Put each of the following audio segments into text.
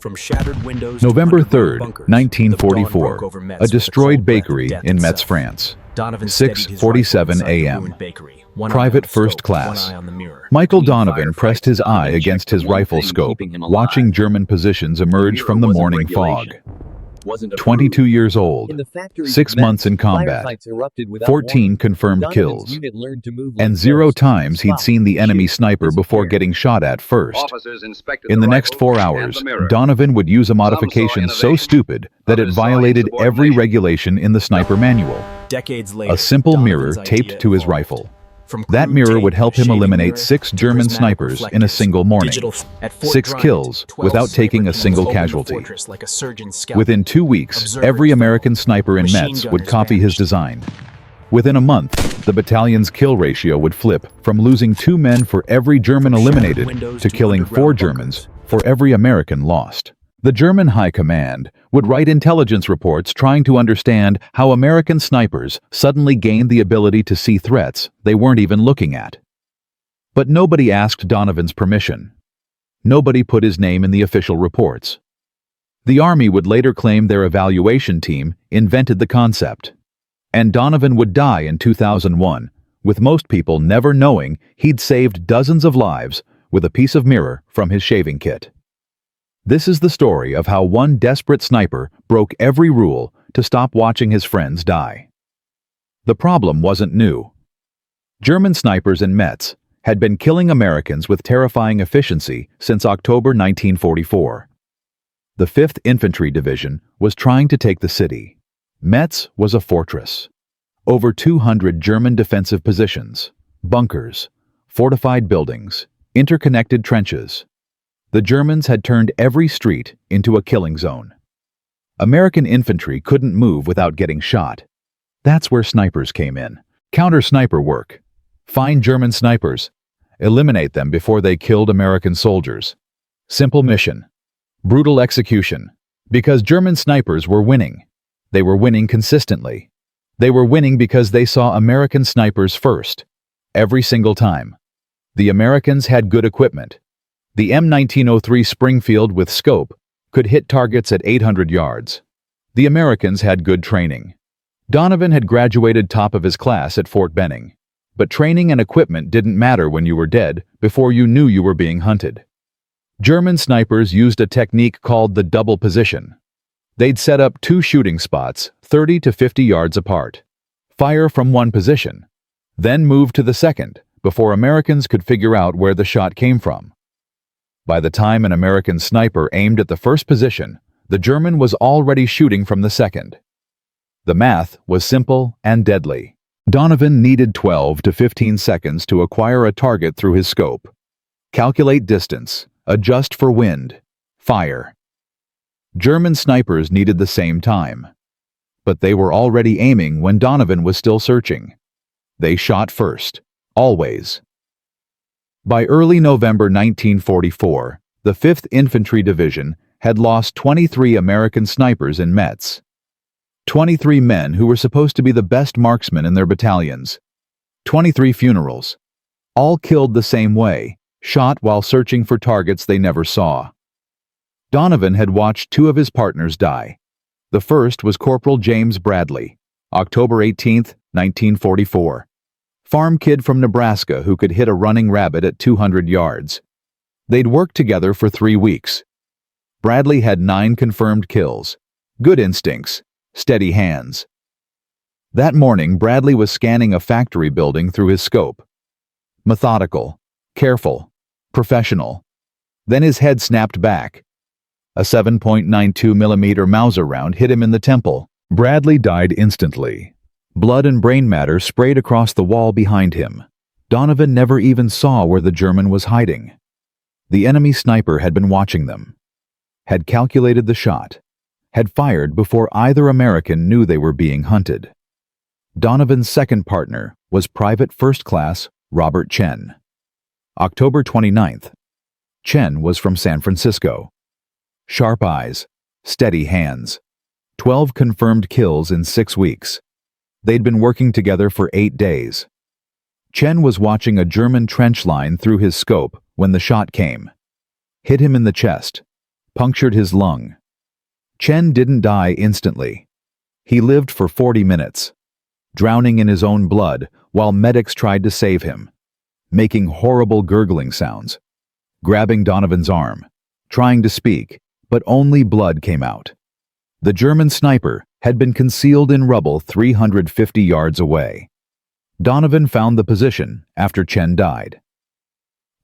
From shattered windows to November underground 3rd, bunkers, the dawn 1944, broke over Metz a with the destroyed cold breath of bakery death in Metz, itself. France. Donovan steadied his 6:47 rifle inside the a.m. ruined bakery, one eye Private on the first scope, class. one eye on the mirror. Michael Between Donovan pressed his firefights, eye Donovan against checked the his one rifle thing scope, keeping him alive. watching German positions emerge Mirror from the wasn't morning fog. regulation. Wasn't 22 years old, In the factory 6 months in combat, firefights erupted without 14 warning. confirmed Donovan's kills, unit learned to move like and 0 ghosts, times he'd spot, seen the enemy shoot, sniper before disappear. getting shot at first. Officers inspected In the next rifle 4 and hours, the mirror. Donovan would use a saw modification so innovation, stupid that it others saw violated every insubordination. regulation in the sniper manual. Decades later, A simple mirror Donovan's taped idea to his evolved. rifle. From That crude mirror tape would help and a him shaving eliminate mirror 6 to German prismatic snipers in a reflectors. single morning. At Fort 6 Driant, kills 12 without taking a sniper single teams opened the casualty. fortress like a surgeon's scalpel. Within 2 weeks, Observers every followed. American sniper in Machine Metz would gunners copy his vanished. design. Within a month, the battalion's kill ratio would flip from losing 2 men for every German eliminated windows to to killing 4 underground Germans bunkers. for every American lost. The German High Command would write intelligence reports trying to understand how American snipers suddenly gained the ability to see threats they weren't even looking at. But nobody asked Donovan's permission. Nobody put his name in the official reports. The Army would later claim their evaluation team invented the concept. And Donovan would die in 2001, with most people never knowing he'd saved dozens of lives with a piece of mirror from his shaving kit. This is the story of how one desperate sniper broke every rule to stop watching his friends die. The problem wasn't new. German snipers in Metz had been killing Americans with terrifying efficiency since October 1944. The 5th Infantry Division was trying to take the city. Metz was a fortress. Over 200 German defensive positions, bunkers, fortified buildings, interconnected trenches. The Germans had turned every street into a killing zone. American infantry couldn't move without getting shot. That's where snipers came in. Counter-sniper work. Find German snipers. Eliminate them before they killed American soldiers. Simple mission. Brutal execution. Because German snipers were winning. They were winning consistently. They were winning because they saw American snipers first. Every single time. The Americans had good equipment. The M1903 Springfield with scope could hit targets at 800 yards. The Americans had good training. Donovan had graduated top of his class at Fort Benning. But training and equipment didn't matter when you were dead before you knew you were being hunted. German snipers used a technique called the double position. They'd set up 2 shooting spots 30 to 50 yards apart. Fire from one position. Then move to the second before Americans could figure out where the shot came from. By the time an American sniper aimed at the first position, the German was already shooting from the second. The math was simple and deadly. Donovan needed 12 to 15 seconds to acquire a target through his scope. Calculate distance, adjust for wind, fire. German snipers needed the same time. But they were already aiming when Donovan was still searching. They shot first, always. By early November 1944, the 5th Infantry Division had lost 23 American snipers in Metz. 23 men who were supposed to be the best marksmen in their battalions. 23 funerals. All killed the same way, shot while searching for targets they never saw. Donovan had watched 2 of his partners die. The first was Corporal James Bradley, October 18, 1944. Farm kid from Nebraska who could hit a running rabbit at 200 yards. They'd worked together for 3 weeks. Bradley had 9 confirmed kills. Good instincts, steady hands. That morning, Bradley was scanning a factory building through his scope. Methodical, careful, professional. Then his head snapped back. A 7.92mm Mauser round hit him in the temple. Bradley died instantly. Blood and brain matter sprayed across the wall behind him. Donovan never even saw where the German was hiding. The enemy sniper had been watching them, had calculated the shot, had fired before either American knew they were being hunted. Donovan's second partner was Private First Class Robert Chen. October 29th. Chen was from San Francisco. Sharp eyes, steady hands. 12 confirmed kills in 6 weeks. They'd been working together for 8 days. Chen was watching a German trench line through his scope when the shot came. Hit him in the chest. punctured his lung. Chen didn't die instantly. He lived for 40 minutes, drowning in his own blood while medics tried to save him, making horrible gurgling sounds, grabbing Donovan's arm, trying to speak, but only blood came out. The German sniper had been concealed in rubble 350 yards away. Donovan found the position after Chen died.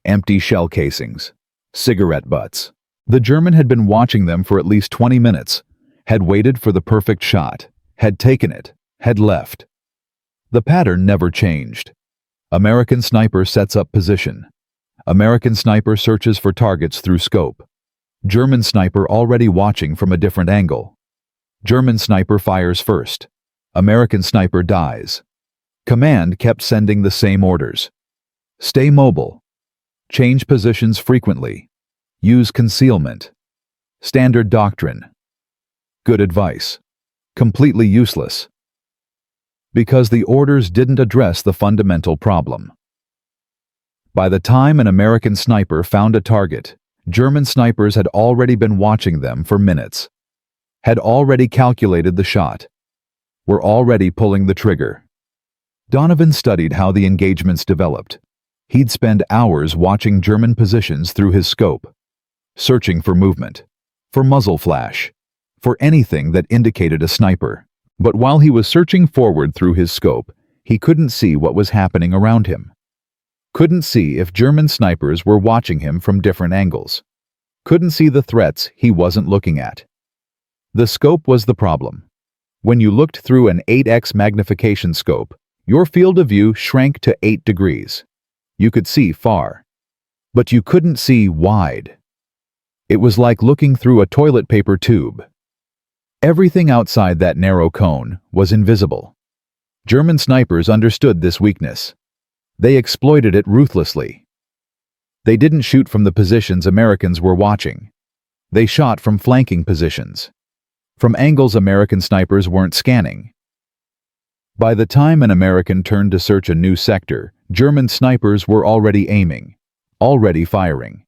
Empty shell casings, cigarette butts. The German had been watching them for at least 20 minutes, had waited for the perfect shot, had taken it, had left. The pattern never changed. American sniper sets up position. American sniper searches for targets through scope. German sniper already watching from a different angle. German sniper fires first. American sniper dies. Command kept sending the same orders. Stay mobile. Change positions frequently. Use concealment. Standard doctrine. Good advice. Completely useless. Because the orders didn't address the fundamental problem. By the time an American sniper found a target, German snipers had already been watching them for minutes, had already calculated the shot, were already pulling the trigger. Donovan studied how the engagements developed. He'd spend hours watching German positions through his scope, searching for movement, for muzzle flash, for anything that indicated a sniper. But while he was searching forward through his scope, he couldn't see what was happening around him. Couldn't see if German snipers were watching him from different angles. Couldn't see the threats he wasn't looking at. The scope was the problem. When you looked through an 8x magnification scope, your field of view shrank to 8 degrees. You could see far, but you couldn't see wide. It was like looking through a toilet paper tube. Everything outside that narrow cone was invisible. German snipers understood this weakness. They exploited it ruthlessly. They didn't shoot from the positions Americans were watching. They shot from flanking positions, from angles American snipers weren't scanning. By the time an American turned to search a new sector, German snipers were already aiming, already firing.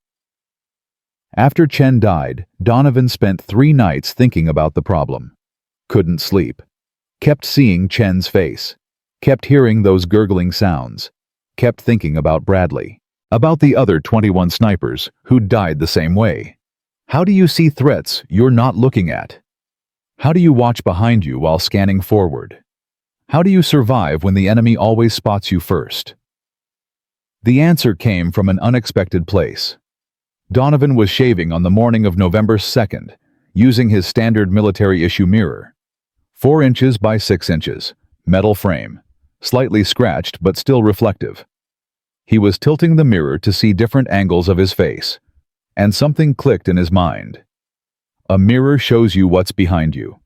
After Chen died, Donovan spent 3 nights thinking about the problem. Couldn't sleep. Kept seeing Chen's face. Kept hearing those gurgling sounds. Kept thinking about Bradley. About the other 21 snipers who'd died the same way. How do you see threats you're not looking at? How do you watch behind you while scanning forward? How do you survive when the enemy always spots you first? The answer came from an unexpected place. Donovan was shaving on the morning of November 2nd, using his standard military-issue mirror. 4 inches by 6 inches, metal frame, slightly scratched but still reflective. He was tilting the mirror to see different angles of his face, and something clicked in his mind. A mirror shows you what's behind you.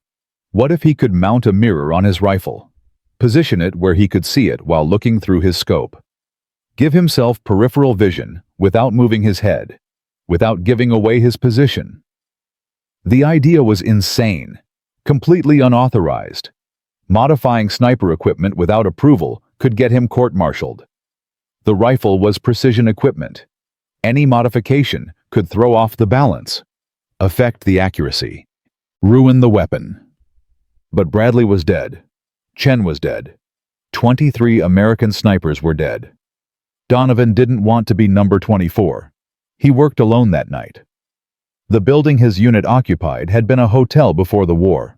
What if he could mount a mirror on his rifle? Position it where he could see it while looking through his scope. Give himself peripheral vision without moving his head, without giving away his position. The idea was insane, completely unauthorized. Modifying sniper equipment without approval could get him court-martialed. The rifle was precision equipment. Any modification could throw off the balance, affect the accuracy, ruin the weapon. But Bradley was dead. Chen was dead. 23 American snipers were dead. Donovan didn't want to be number 24. He worked alone that night. The building his unit occupied had been a hotel before the war.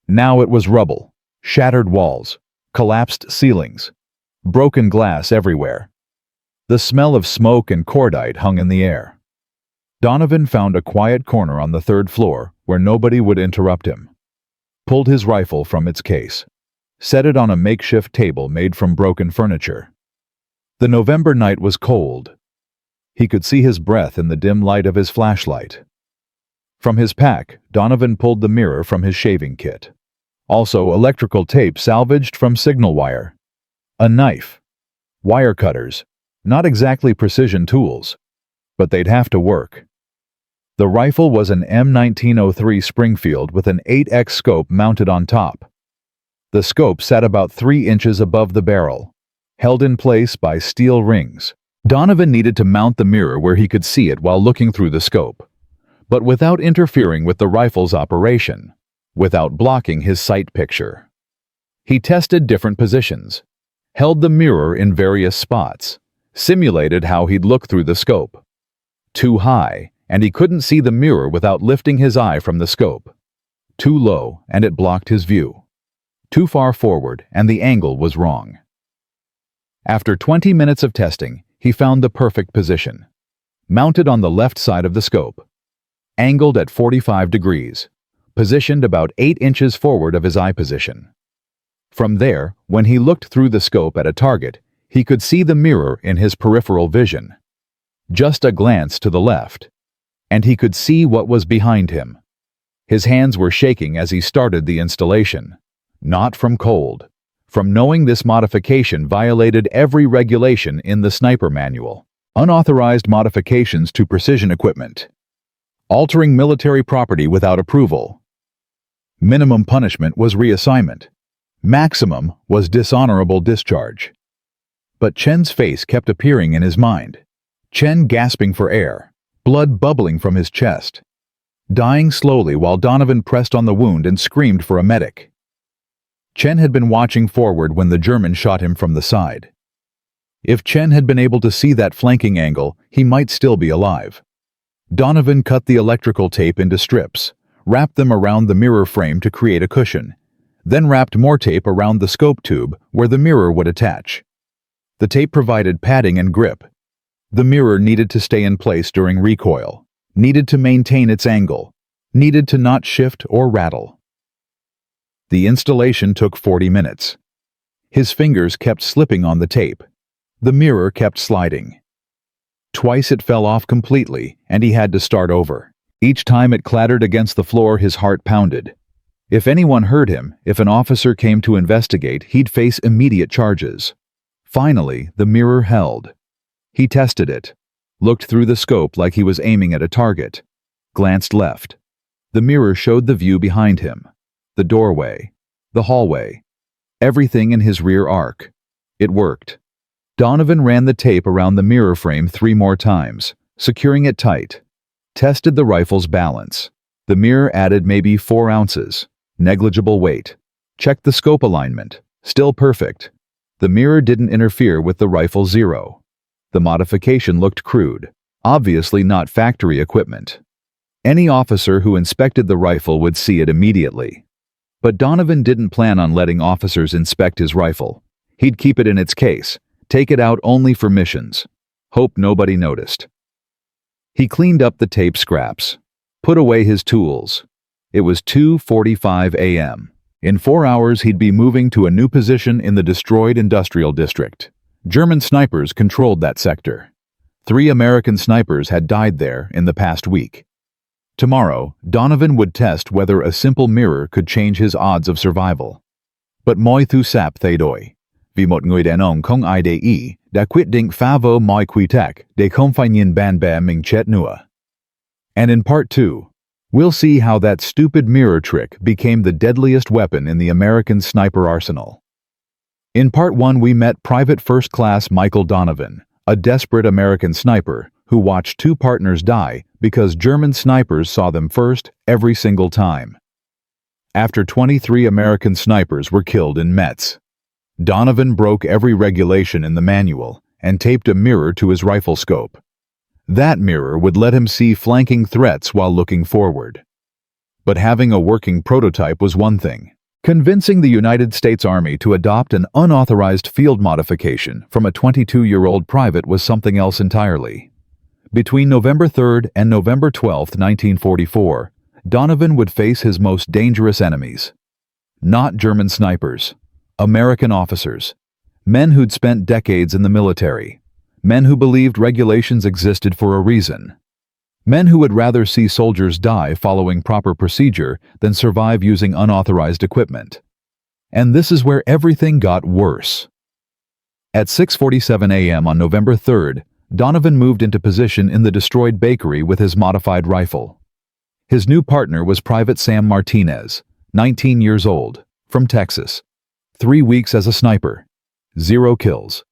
Now it was rubble, shattered walls, collapsed ceilings, broken glass everywhere. The smell of smoke and cordite hung in the air. Donovan found a quiet corner on the 3rd floor where nobody would interrupt him. Pulled his rifle from its case. Set it on a makeshift table made from broken furniture. The November night was cold. He could see his breath in the dim light of his flashlight. From his pack, Donovan pulled the mirror from his shaving kit. Also electrical tape salvaged from signal wire. A knife. Wire cutters. Not exactly precision tools, but they'd have to work. The rifle was an M1903 Springfield with an 8x scope mounted on top. The scope sat about 3 inches above the barrel, held in place by steel rings. Donovan needed to mount the mirror where he could see it while looking through the scope. but without interfering with the rifle's operation, without blocking his sight picture. He tested different positions, held the mirror in various spots, simulated how he'd look through the scope. Too high, and he couldn't see the mirror without lifting his eye from the scope. Too low, and it blocked his view. Too far forward, and the angle was wrong. After 20 minutes of testing, he found the perfect position. Mounted on the left side of the scope. Angled at 45 degrees. Positioned about 8 inches forward of his eye position. From there, when he looked through the scope at a target, he could see the mirror in his peripheral vision. Just a glance to the left, and he could see what was behind him. His hands were shaking as he started the installation. Not from cold, from knowing this modification violated every regulation in the sniper manual. Unauthorized modifications to precision equipment. Altering military property without approval. Minimum punishment was reassignment. Maximum was dishonorable discharge. But Chen's face kept appearing in his mind. Chen gasping for air, blood bubbling from his chest. Dying slowly while Donovan pressed on the wound and screamed for a medic. Chen had been watching forward when the German shot him from the side. If Chen had been able to see that flanking angle, he might still be alive. Donovan cut the electrical tape into strips, wrapped them around the mirror frame to create a cushion, then wrapped more tape around the scope tube where the mirror would attach. The tape provided padding and grip. The mirror needed to stay in place during recoil, needed to maintain its angle, needed to not shift or rattle. The installation took 40 minutes. His fingers kept slipping on the tape. The mirror kept sliding. Twice it fell off completely, and he had to start over. Each time it clattered against the floor, his heart pounded. If anyone heard him, if an officer came to investigate, he'd face immediate charges. Finally, the mirror held. He tested it, looked through the scope like he was aiming at a target, glanced left. The mirror showed the view behind him, the doorway, the hallway, everything in his rear arc. It worked. Donovan ran the tape around the mirror frame 3 more times, securing it tight. Tested the rifle's balance. The mirror added maybe 4 ounces. Negligible weight. Checked the scope alignment. Still perfect. The mirror didn't interfere with the rifle 0. The modification looked crude. Obviously not factory equipment. Any officer who inspected the rifle would see it immediately. But Donovan didn't plan on letting officers inspect his rifle. He'd keep it in its case. Take it out only for missions. Hope nobody noticed. He cleaned up the tape scraps. Put away his tools. It was 2:45 a.m. In 4 hours he'd be moving to a new position in the destroyed industrial district. German snipers controlled that sector. 3 American snipers had died there in the past week. Tomorrow, Donovan would test whether a simple mirror could change his odds of survival. But moi thu sap thay đổi. Vì một người đàn ông không ai để ý, đã quyết định phá vỡ mọi quy tắc để không phải nhìn bạn bè mình chết nữa. And in part 2, we'll see how that stupid mirror trick became the deadliest weapon in the American sniper arsenal. In part 1, we met Private First Class Michael Donovan, a desperate American sniper who watched 2 partners die because German snipers saw them first every single time. After 23 American snipers were killed in Metz, Donovan broke every regulation in the manual and taped a mirror to his rifle scope. That mirror would let him see flanking threats while looking forward. But having a working prototype was one thing. Convincing the United States Army to adopt an unauthorized field modification from a 22-year-old private was something else entirely. Between November 3rd and November 12th, 1944, Donovan would face his most dangerous enemies. Not German snipers. American officers, men who'd spent decades in the military, men who believed regulations existed for a reason, men who would rather see soldiers die following proper procedure than survive using unauthorized equipment. And this is where everything got worse. At 6:47 a.m. on November 3rd, Donovan moved into position in the destroyed bakery with his modified rifle. His new partner was Private Sam Martinez, 19 years old, from Texas. 3 weeks as a sniper. 0 kills.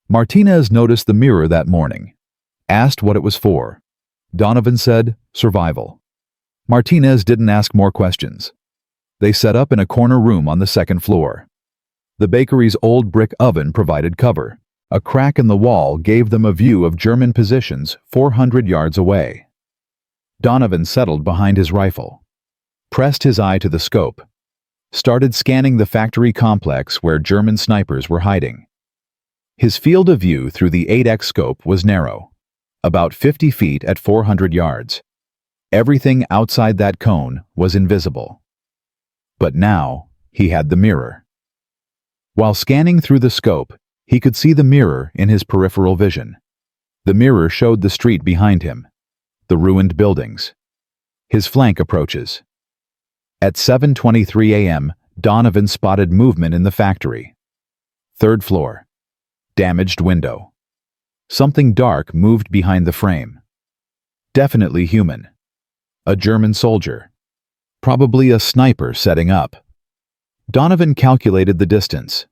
Martinez noticed the mirror that morning. Asked what it was for. Donovan said, survival. Martinez didn't ask more questions. They set up in a corner room on the second floor. The bakery's old brick oven provided cover. A crack in the wall gave them a view of German positions 400 yards away. Donovan settled behind his rifle, pressed his eye to the scope, started scanning the factory complex where German snipers were hiding. His field of view through the 8x scope was narrow, about 50 feet at 400 yards. Everything outside that cone was invisible. But now he had the mirror. While scanning through the scope, he could see the mirror in his peripheral vision. The mirror showed the street behind him, the ruined buildings, his flank approaches. At 7:23 a.m., Donovan spotted movement in the factory. Third floor. Damaged window. Something dark moved behind the frame. Definitely human. A German soldier. Probably a sniper setting up. Donovan calculated the distance.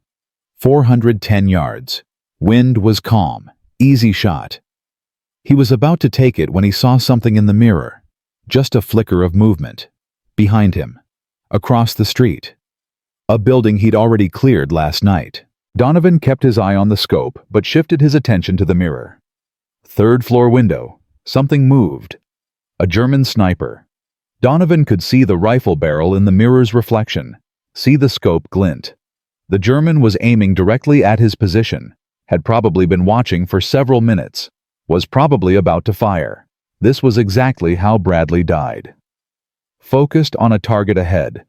410 yards. Wind was calm. Easy shot. He was about to take it when he saw something in the mirror. Just a flicker of movement. Behind him. Across the street. A building he'd already cleared last night. Donovan kept his eye on the scope, but shifted his attention to the mirror. Third floor window. Something moved. A German sniper. Donovan could see the rifle barrel in the mirror's reflection, see the scope glint. The German was aiming directly at his position, had probably been watching for several minutes, was probably about to fire. This was exactly how Bradley died. Focused on a target ahead.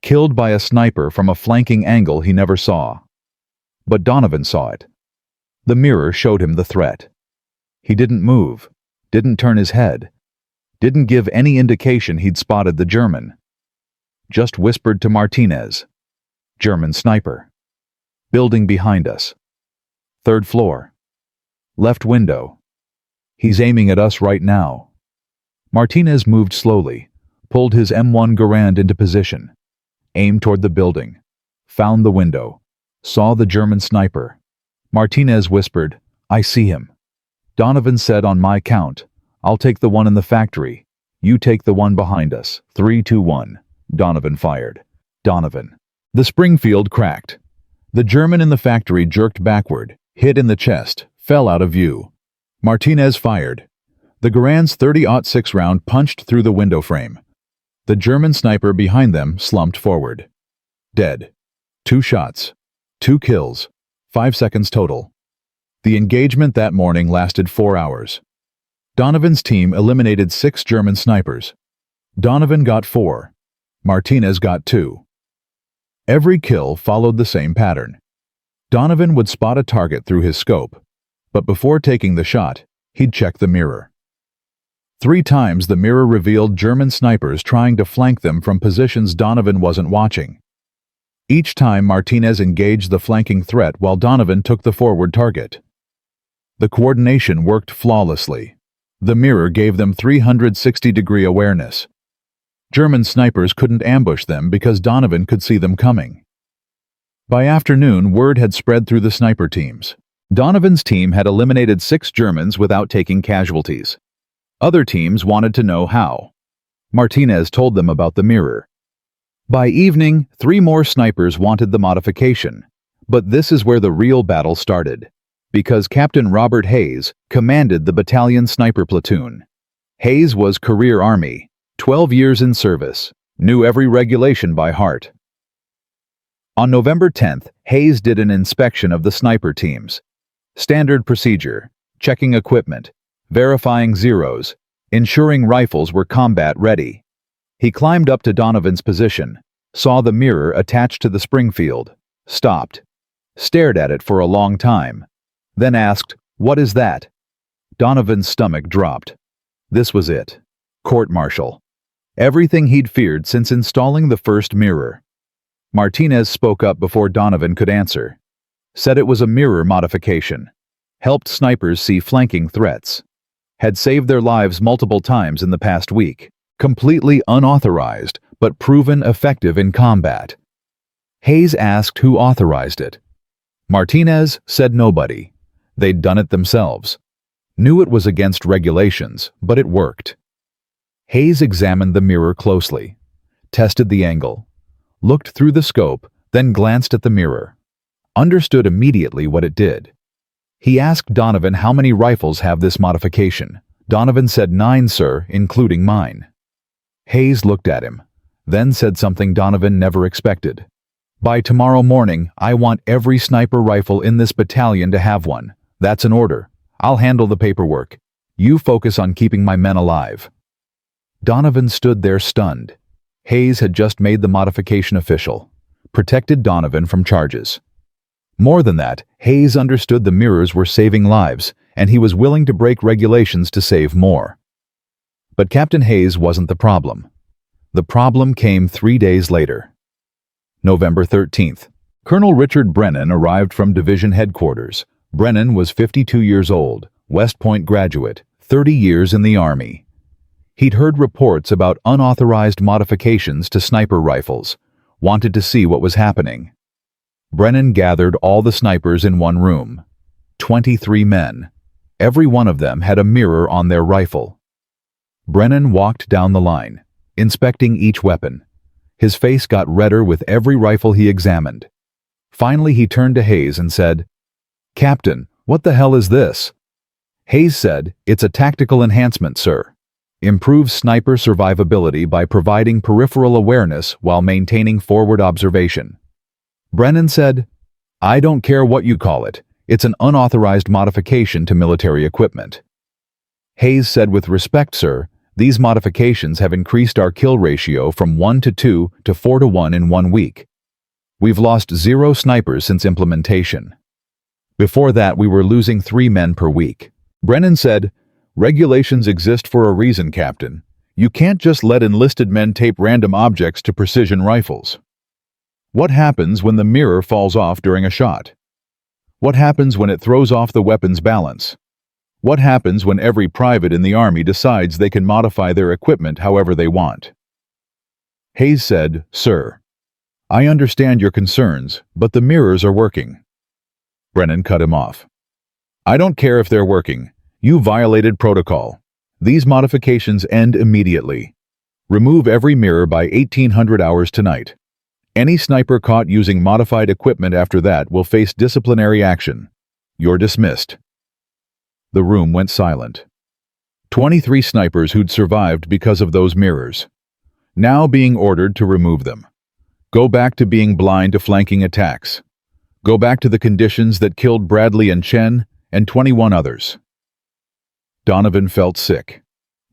Killed by a sniper from a flanking angle he never saw. But Donovan saw it. The mirror showed him the threat. He didn't move, didn't turn his head, didn't give any indication he'd spotted the German. Just whispered to Martinez. German sniper. Building behind us. Third floor. Left window. He's aiming at us right now. Martinez moved slowly, pulled his M1 Garand into position, aimed toward the building, found the window, saw the German sniper. Martinez whispered, I see him. Donovan said, on my count, I'll take the one in the factory. You take the one behind us. 3, 2, 1. Donovan fired. Donovan. The Springfield cracked. The German in the factory jerked backward, hit in the chest, fell out of view. Martinez fired. The Garand's .30-06 round punched through the window frame. The German sniper behind them slumped forward. Dead. 2 shots. 2 kills. 5 seconds total. The engagement that morning lasted 4 hours. Donovan's team eliminated 6 German snipers. Donovan got 4. Martinez got 2. Every kill followed the same pattern. Donovan would spot a target through his scope, but before taking the shot, he'd check the mirror. 3 times the mirror revealed German snipers trying to flank them from positions Donovan wasn't watching. Each time Martinez engaged the flanking threat while Donovan took the forward target. The coordination worked flawlessly. The mirror gave them 360-degree awareness. German snipers couldn't ambush them because Donovan could see them coming. By afternoon, word had spread through the sniper teams. Donovan's team had eliminated 6 Germans without taking casualties. Other teams wanted to know how. Martinez told them about the mirror. By evening, 3 more snipers wanted the modification. But this is where the real battle started, because Captain Robert Hayes commanded the battalion sniper platoon. Hayes was career Army, 12 years in service, knew every regulation by heart. On November 10th, Hayes did an inspection of the sniper teams. Standard procedure, checking equipment, verifying zeros, ensuring rifles were combat ready. He climbed up to Donovan's position, saw the mirror attached to the Springfield, stopped, stared at it for a long time, then asked, "What is that?" Donovan's stomach dropped. This was it. Court-martial. Everything he'd feared since installing the first mirror. Martinez spoke up before Donovan could answer. Said it was a mirror modification. Helped snipers see flanking threats. Had saved their lives multiple times in the past week. Completely unauthorized, but proven effective in combat. Hayes asked who authorized it. Martinez said nobody. They'd done it themselves. Knew it was against regulations, but it worked. Hayes examined the mirror closely, tested the angle, looked through the scope, then glanced at the mirror. Understood immediately what it did. He asked Donovan how many rifles have this modification. Donovan said 9, sir, including mine. Hayes looked at him, then said something Donovan never expected. By tomorrow morning, I want every sniper rifle in this battalion to have one. That's an order. I'll handle the paperwork. You focus on keeping my men alive. Donovan stood there stunned. Hayes had just made the modification official, protected Donovan from charges. More than that, Hayes understood the mirrors were saving lives, and he was willing to break regulations to save more. But Captain Hayes wasn't the problem. The problem came 3 days later. November 13th. Colonel Richard Brennan arrived from division headquarters. Brennan was 52 years old, West Point graduate, 30 years in the Army. He'd heard reports about unauthorized modifications to sniper rifles, wanted to see what was happening. Brennan gathered all the snipers in one room. 23 men. Every one of them had a mirror on their rifle. Brennan walked down the line, inspecting each weapon. His face got redder with every rifle he examined. Finally, he turned to Hayes and said, "Captain, what the hell is this?" Hayes said, "It's a tactical enhancement, sir. Improves sniper survivability by providing peripheral awareness while maintaining forward observation." Brennan said, "I don't care what you call it. It's an unauthorized modification to military equipment." Hayes said, "With respect, sir, these modifications have increased our kill ratio from 1 to 2 to 4 to 1 in 1 week. We've lost 0 snipers since implementation. Before that, we were losing 3 men per week." Brennan said, "Regulations exist for a reason, Captain. You can't just let enlisted men tape random objects to precision rifles. What happens when the mirror falls off during a shot? What happens when it throws off the weapon's balance? What happens when every private in the Army decides they can modify their equipment however they want?" Hayes said, "Sir, I understand your concerns, but the mirrors are working." Brennan cut him off. "I don't care if they're working. You violated protocol. These modifications end immediately. Remove every mirror by 1800 hours tonight. Any sniper caught using modified equipment after that will face disciplinary action. You're dismissed." The room went silent. 23 snipers who'd survived because of those mirrors, now being ordered to remove them. Go back to being blind to flanking attacks. Go back to the conditions that killed Bradley and Chen and 21 others. Donovan felt sick.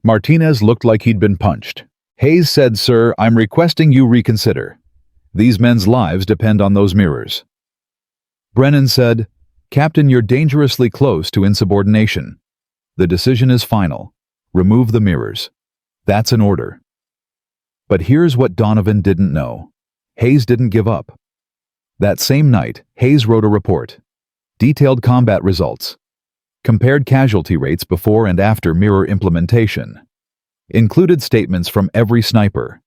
Martinez looked like he'd been punched. Hayes said, "Sir, I'm requesting you reconsider. These men's lives depend on those mirrors." Brennan said, "Captain, you're dangerously close to insubordination. The decision is final. Remove the mirrors. That's an order." But here's what Donovan didn't know. Hayes didn't give up. That same night, Hayes wrote a report. Detailed combat results. Compared casualty rates before and after mirror implementation. Included statements from every sniper.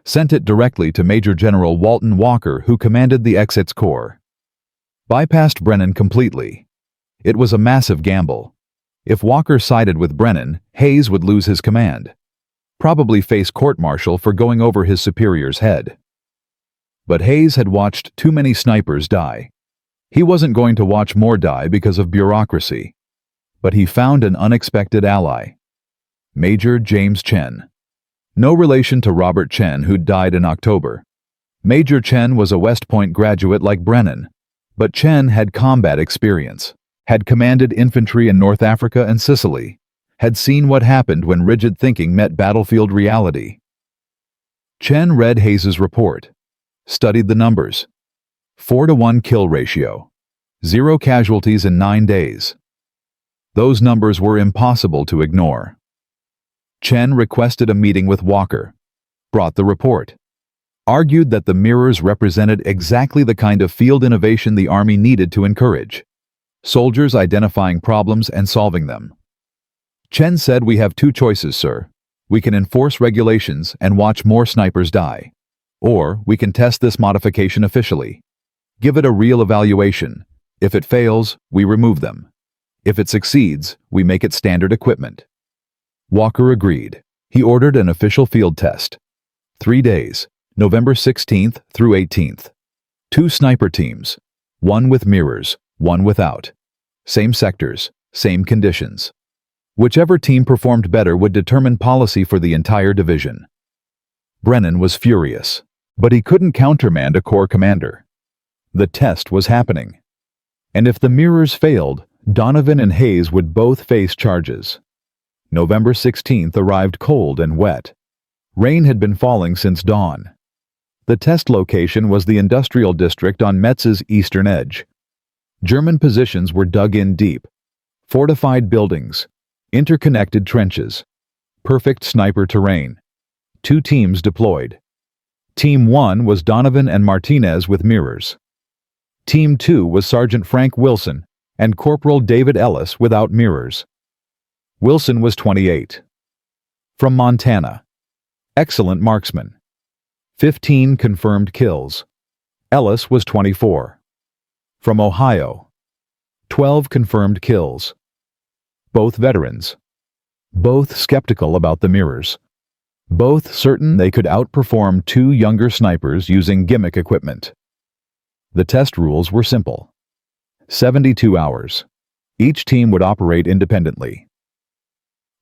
Sent it directly to Major General Walton Walker, who commanded the Exits Corps. Bypassed Brennan completely. It was a massive gamble. If Walker sided with Brennan, Hayes would lose his command. Probably face court-martial for going over his superior's head. But Hayes had watched too many snipers die. He wasn't going to watch more die because of bureaucracy. But he found an unexpected ally. Major James Chen. No relation to Robert Chen, who'd died in October. Major Chen was a West Point graduate like Brennan, but Chen had combat experience, had commanded infantry in North Africa and Sicily, had seen what happened when rigid thinking met battlefield reality. Chen read Hayes's report, studied the numbers. 4 to 1 kill ratio. 0 casualties in 9 days. Those numbers were impossible to ignore. Chen requested a meeting with Walker, brought the report, argued that the mirrors represented exactly the kind of field innovation the Army needed to encourage. Soldiers identifying problems and solving them. Chen said, "We have 2 choices, sir. We can enforce regulations and watch more snipers die. Or we can test this modification officially. Give it a real evaluation. If it fails, we remove them. If it succeeds, we make it standard equipment. Walker agreed. He ordered an official field test. 3 days, November 16th through 18th. 2 sniper teams, one with mirrors, one without. Same sectors, same conditions. Whichever team performed better would determine policy for the entire division. Brennan was furious, but he couldn't countermand a corps commander. The test was happening. And if the mirrors failed, Donovan and Hayes would both face charges. November 16th arrived cold and wet. Rain had been falling since dawn. The test location was the industrial district on Metz's eastern edge. German positions were dug in deep. Fortified buildings, interconnected trenches, perfect sniper terrain. 2 teams deployed. Team 1 was Donovan and Martinez with mirrors. Team 2 was Sergeant Frank Wilson and Corporal David Ellis without mirrors. Wilson was 28. From Montana. Excellent marksman. 15 confirmed kills. Ellis was 24. From Ohio. 12 confirmed kills. Both veterans. Both skeptical about the mirrors. Both certain they could outperform 2 younger snipers using gimmick equipment. The test rules were simple. 72 hours. Each team would operate independently.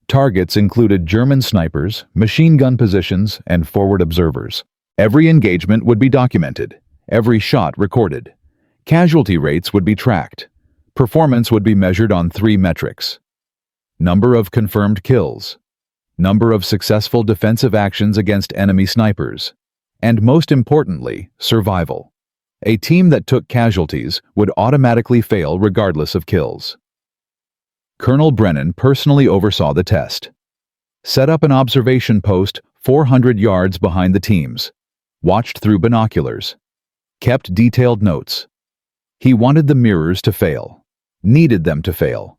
Targets included German snipers, machine gun positions, and forward observers. Every engagement would be documented, every shot recorded. Casualty rates would be tracked. Performance would be measured on 3 metrics. Number of confirmed kills, number of successful defensive actions against enemy snipers, and most importantly, survival. A team that took casualties would automatically fail regardless of kills. Colonel Brennan personally oversaw the test. Set up an observation post 400 yards behind the teams. Watched through binoculars. Kept detailed notes. He wanted the mirrors to fail. Needed them to fail.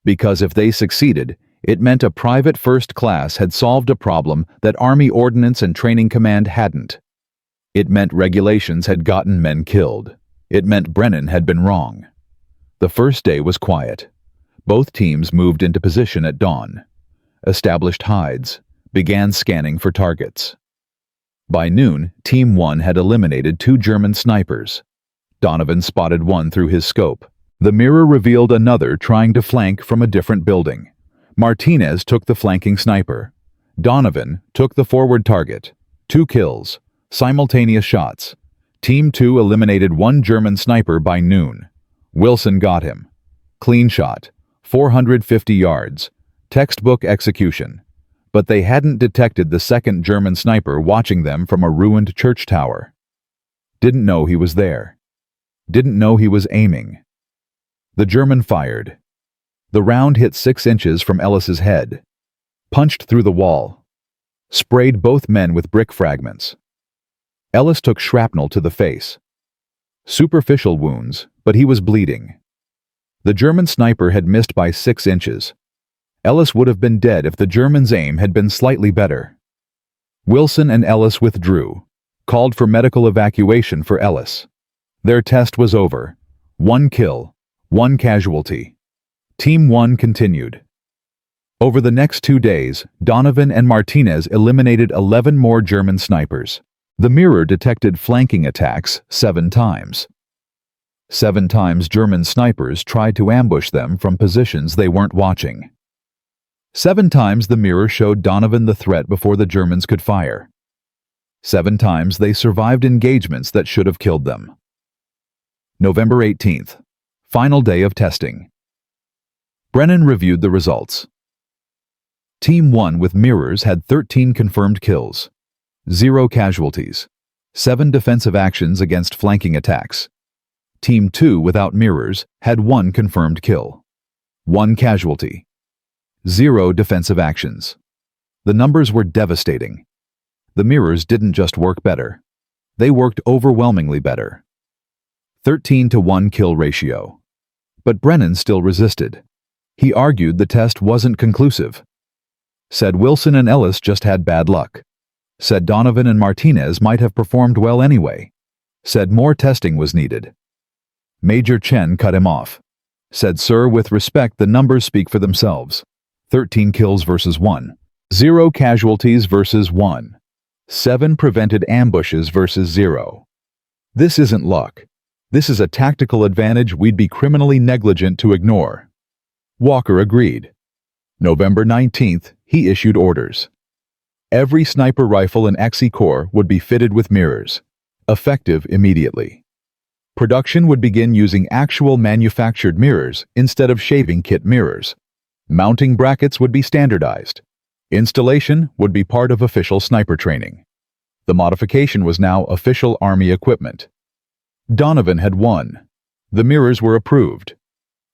Because if they succeeded, it meant a private first class had solved a problem that Army Ordnance and Training Command hadn't. It meant regulations had gotten men killed. It meant Brennan had been wrong. The first day was quiet. Both teams moved into position at dawn. Established hides. Began scanning for targets. By noon, Team 1 had eliminated 2 German snipers. Donovan spotted one through his scope. The mirror revealed another trying to flank from a different building. Martinez took the flanking sniper. Donovan took the forward target. 2 kills. Simultaneous shots. Team 2 eliminated 1 German sniper by noon. Wilson got him. Clean shot. 450 yards. Textbook execution. But they hadn't detected the second German sniper watching them from a ruined church tower. Didn't know he was there. Didn't know he was aiming. The German fired. The round hit 6 inches from Ellis's head. Punched through the wall. Sprayed both men with brick fragments. Ellis took shrapnel to the face. Superficial wounds, but he was bleeding. The German sniper had missed by 6 inches. Ellis would have been dead if the German's aim had been slightly better. Wilson and Ellis withdrew, called for medical evacuation for Ellis. Their test was over. 1 kill, 1 casualty. Team 1 continued. Over the next 2 days, Donovan and Martinez eliminated 11 more German snipers. The mirror detected flanking attacks 7 times. 7 times German snipers tried to ambush them from positions they weren't watching. 7 times the mirror showed Donovan the threat before the Germans could fire. 7 times they survived engagements that should have killed them. November 18th, final day of testing. Brennan reviewed the results. Team 1 with mirrors had 13 confirmed kills, 0 casualties, 7 defensive actions against flanking attacks. Team 2 without mirrors had 1 confirmed kill, 1 casualty, 0 defensive actions. The numbers were devastating. The mirrors didn't just work better. They worked overwhelmingly better. 13-to-1 kill ratio. But Brennan still resisted. He argued the test wasn't conclusive. Said Wilson and Ellis just had bad luck. Said Donovan and Martinez might have performed well anyway. Said more testing was needed. Major Chen cut him off. Said, "Sir, with respect, the numbers speak for themselves. 13 kills versus 1. 0 casualties versus 1. 7 prevented ambushes versus 0. This isn't luck. This is a tactical advantage we'd be criminally negligent to ignore." Walker agreed. November 19th, he issued orders. Every sniper rifle in XE Corps would be fitted with mirrors, effective immediately. Production would begin using actual manufactured mirrors instead of shaving kit mirrors. Mounting brackets would be standardized. Installation would be part of official sniper training. The modification was now official Army equipment. Donovan had won. The mirrors were approved.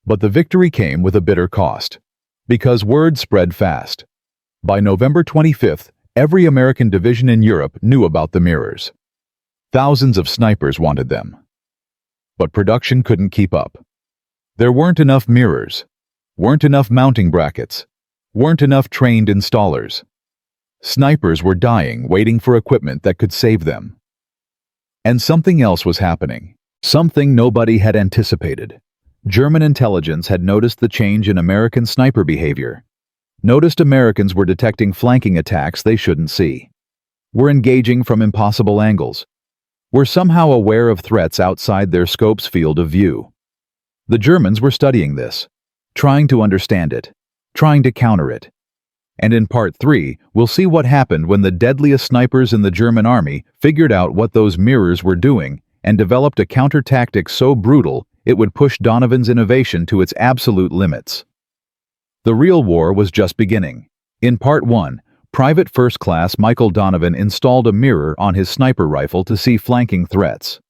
But the victory came with a bitter cost, because word spread fast. By November 25th, every American division in Europe knew about the mirrors. Thousands of snipers wanted them. But production couldn't keep up. There weren't enough mirrors, weren't enough mounting brackets, weren't enough trained installers. Snipers were dying waiting for equipment that could save them. And something else was happening, something nobody had anticipated. German intelligence had noticed the change in American sniper behavior. Noticed Americans were detecting flanking attacks they shouldn't see. Were engaging from impossible angles. Were somehow aware of threats outside their scope's field of view. The Germans were studying this, trying to understand it, trying to counter it. And in Part 3, we'll see what happened when the deadliest snipers in the German army figured out what those mirrors were doing and developed a counter-tactic so brutal it would push Donovan's innovation to its absolute limits. The real war was just beginning. In Part 1, Private First Class Michael Donovan installed a mirror on his sniper rifle to see flanking threats.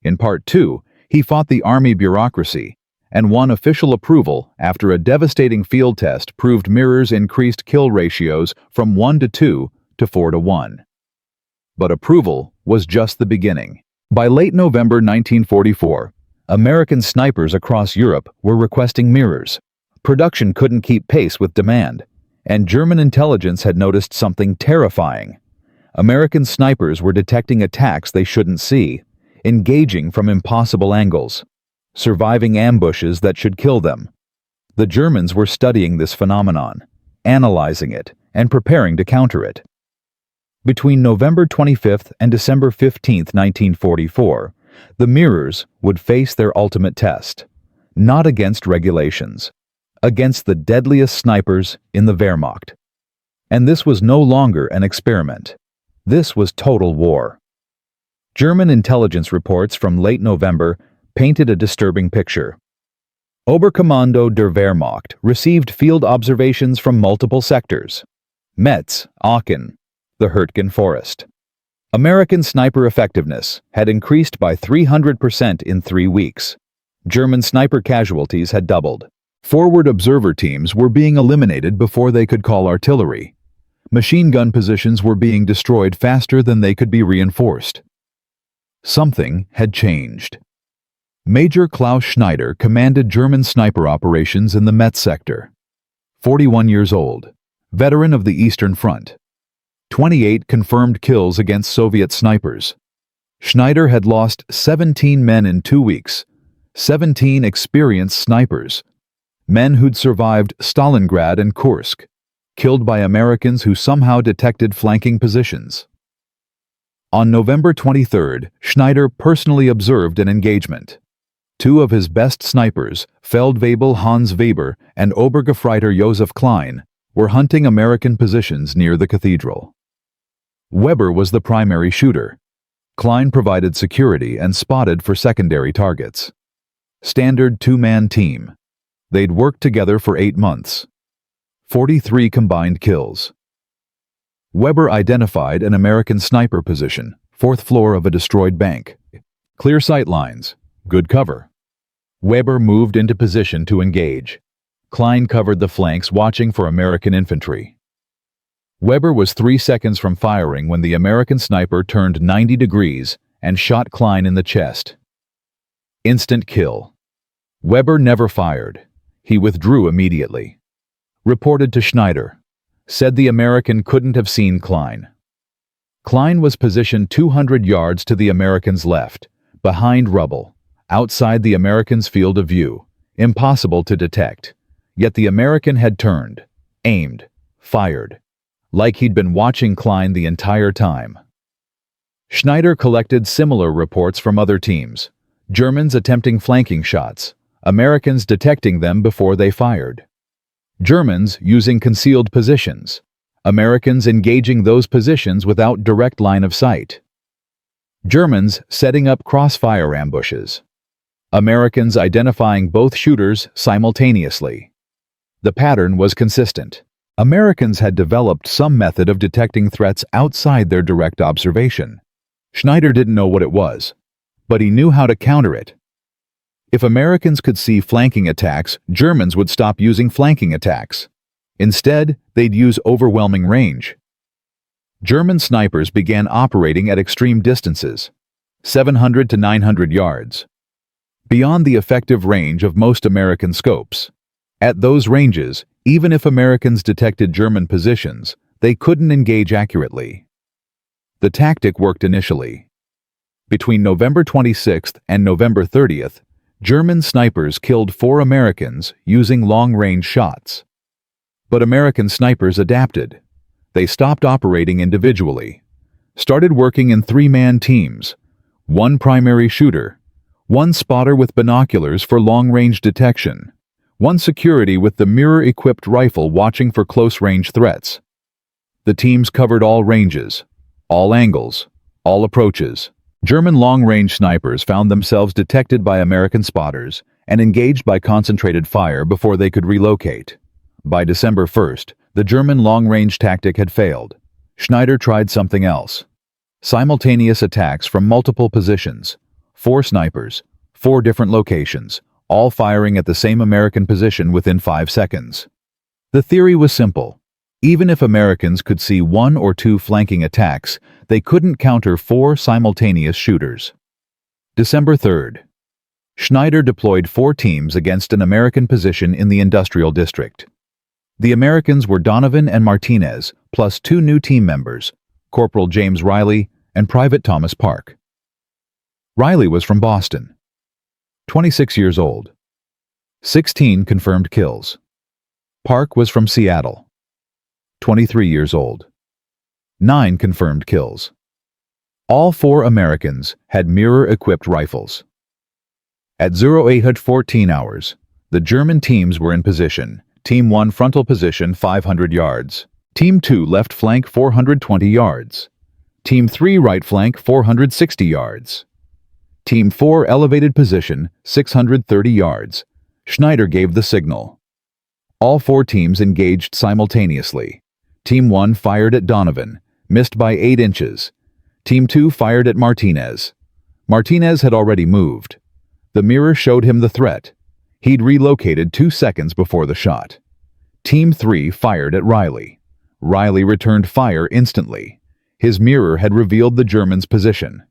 In Part 2, he fought the Army bureaucracy and won official approval after a devastating field test proved mirrors increased kill ratios from 1 to 2 to 4 to 1. But approval was just the beginning. By late November 1944, American snipers across Europe were requesting mirrors. Production couldn't keep pace with demand, and German intelligence had noticed something terrifying. American snipers were detecting attacks they shouldn't see, engaging from impossible angles, surviving ambushes that should kill them. The Germans were studying this phenomenon, analyzing it, and preparing to counter it. Between November 25th and December 15th, 1944, the mirrors would face their ultimate test, not against regulations, against the deadliest snipers in the Wehrmacht. And this was no longer an experiment. This was total war. German intelligence reports from late November painted a disturbing picture. Oberkommando der Wehrmacht received field observations from multiple sectors. Metz, Aachen, the Hürtgen Forest. American sniper effectiveness had increased by 300% in 3 weeks. German sniper casualties had doubled. Forward observer teams were being eliminated before they could call artillery. Machine gun positions were being destroyed faster than they could be reinforced. Something had changed. Major Klaus Schneider commanded German sniper operations in the Metz sector. 41 years old, veteran of the Eastern Front. 28 confirmed kills against Soviet snipers. Schneider had lost 17 men in 2 weeks, 17 experienced snipers, men who'd survived Stalingrad and Kursk, killed by Americans who somehow detected flanking positions. On November 23rd, Schneider personally observed an engagement. 2 of his best snipers, Feldwebel Hans Weber and Obergefreiter Josef Klein, were hunting American positions near the cathedral. Weber was the primary shooter. Klein provided security and spotted for secondary targets. Standard 2-man team. They'd worked together for 8 months. 43 combined kills. Weber identified an American sniper position, 4th floor of a destroyed bank. Clear sight lines, good cover. Weber moved into position to engage. Klein covered the flanks watching for American infantry. Weber was 3 seconds from firing when the American sniper turned 90 degrees and shot Klein in the chest. Instant kill. Weber never fired. He withdrew immediately. Reported to Schneider. Said the American couldn't have seen Klein. Klein was positioned 200 yards to the American's left, behind rubble, outside the American's field of view, impossible to detect. Yet the American had turned, aimed, fired, like he'd been watching Klein the entire time. Schneider collected similar reports from other teams, Germans attempting flanking shots, Americans detecting them before they fired. Germans using concealed positions, Americans engaging those positions without direct line of sight. Germans setting up crossfire ambushes, Americans identifying both shooters simultaneously. The pattern was consistent. Americans had developed some method of detecting threats outside their direct observation. Schneider didn't know what it was, but he knew how to counter it. If Americans could see flanking attacks, Germans would stop using flanking attacks. Instead, they'd use overwhelming range. German snipers began operating at extreme distances, 700 to 900 yards, beyond the effective range of most American scopes. At those ranges, even if Americans detected German positions, they couldn't engage accurately. The tactic worked initially. Between November 26th and November 30th, German snipers killed 4 Americans using long-range shots. But American snipers adapted. They stopped operating individually, started working in 3-man teams, 1 primary shooter, 1 spotter with binoculars for long-range detection, 1 security with the mirror-equipped rifle watching for close-range threats. The teams covered all ranges, all angles, all approaches. German long-range snipers found themselves detected by American spotters and engaged by concentrated fire before they could relocate. By December 1st, the German long-range tactic had failed. Schneider tried something else. Simultaneous attacks from multiple positions. 4 snipers, 4 different locations, all firing at the same American position within 5 seconds. The theory was simple. Even if Americans could see 1 or 2 flanking attacks, they couldn't counter 4 simultaneous shooters. December 3rd. Schneider deployed 4 teams against an American position in the industrial district. The Americans were Donovan and Martinez, plus 2 new team members, Corporal James Riley and Private Thomas Park. Riley was from Boston, 26 years old. 16 confirmed kills. Park was from Seattle, 23 years old. 9 confirmed kills. All 4 Americans had mirror-equipped rifles. At 0814 hours, the German teams were in position. Team 1 frontal position 500 yards. Team 2 left flank 420 yards. Team 3 right flank 460 yards. Team 4 elevated position 630 yards. Schneider gave the signal. All 4 teams engaged simultaneously. Team 1 fired at Donovan, missed by 8 inches. Team 2 fired at Martinez. Martinez had already moved. The mirror showed him the threat. He'd relocated 2 seconds before the shot. Team 3 fired at Riley. Riley returned fire instantly. His mirror had revealed the German's position.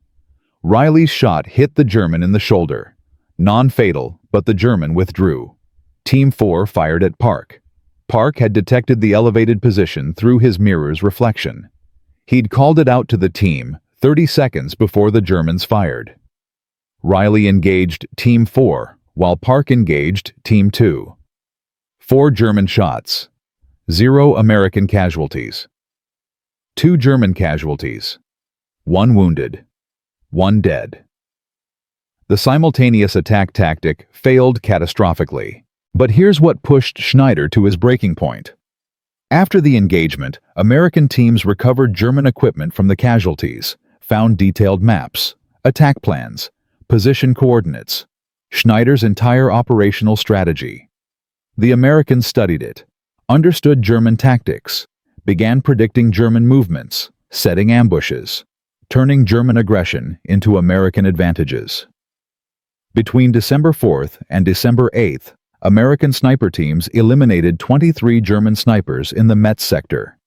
Riley's shot hit the German in the shoulder. Non-fatal, but the German withdrew. Team 4 fired at Park. Park had detected the elevated position through his mirror's reflection. He'd called it out to the team 30 seconds before the Germans fired. Riley engaged Team 4, while Park engaged Team 2. 4 German shots. 0 American casualties. 2 German casualties. 1 wounded. 1 dead. The simultaneous attack tactic failed catastrophically. But here's what pushed Schneider to his breaking point. After the engagement, American teams recovered German equipment from the casualties, found detailed maps, attack plans, position coordinates, Schneider's entire operational strategy. The Americans studied it, understood German tactics, began predicting German movements, setting ambushes, turning German aggression into American advantages. Between December 4th and December 8th, American sniper teams eliminated 23 German snipers in the Metz sector.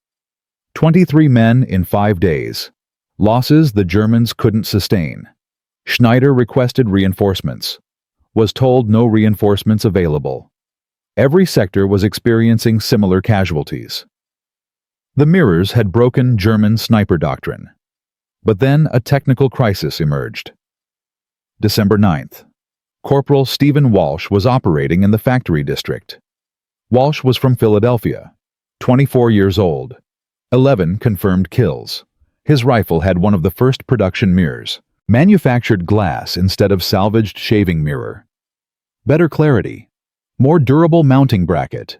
23 men in 5 days. Losses the Germans couldn't sustain. Schneider requested reinforcements. Was told no reinforcements available. Every sector was experiencing similar casualties. The mirrors had broken German sniper doctrine. But then a technical crisis emerged. December 9th. Corporal Stephen Walsh was operating in the factory district. Walsh was from Philadelphia, 24 years old, 11 confirmed kills. His rifle had one of the first production mirrors, manufactured glass instead of salvaged shaving mirror. Better clarity, more durable mounting bracket.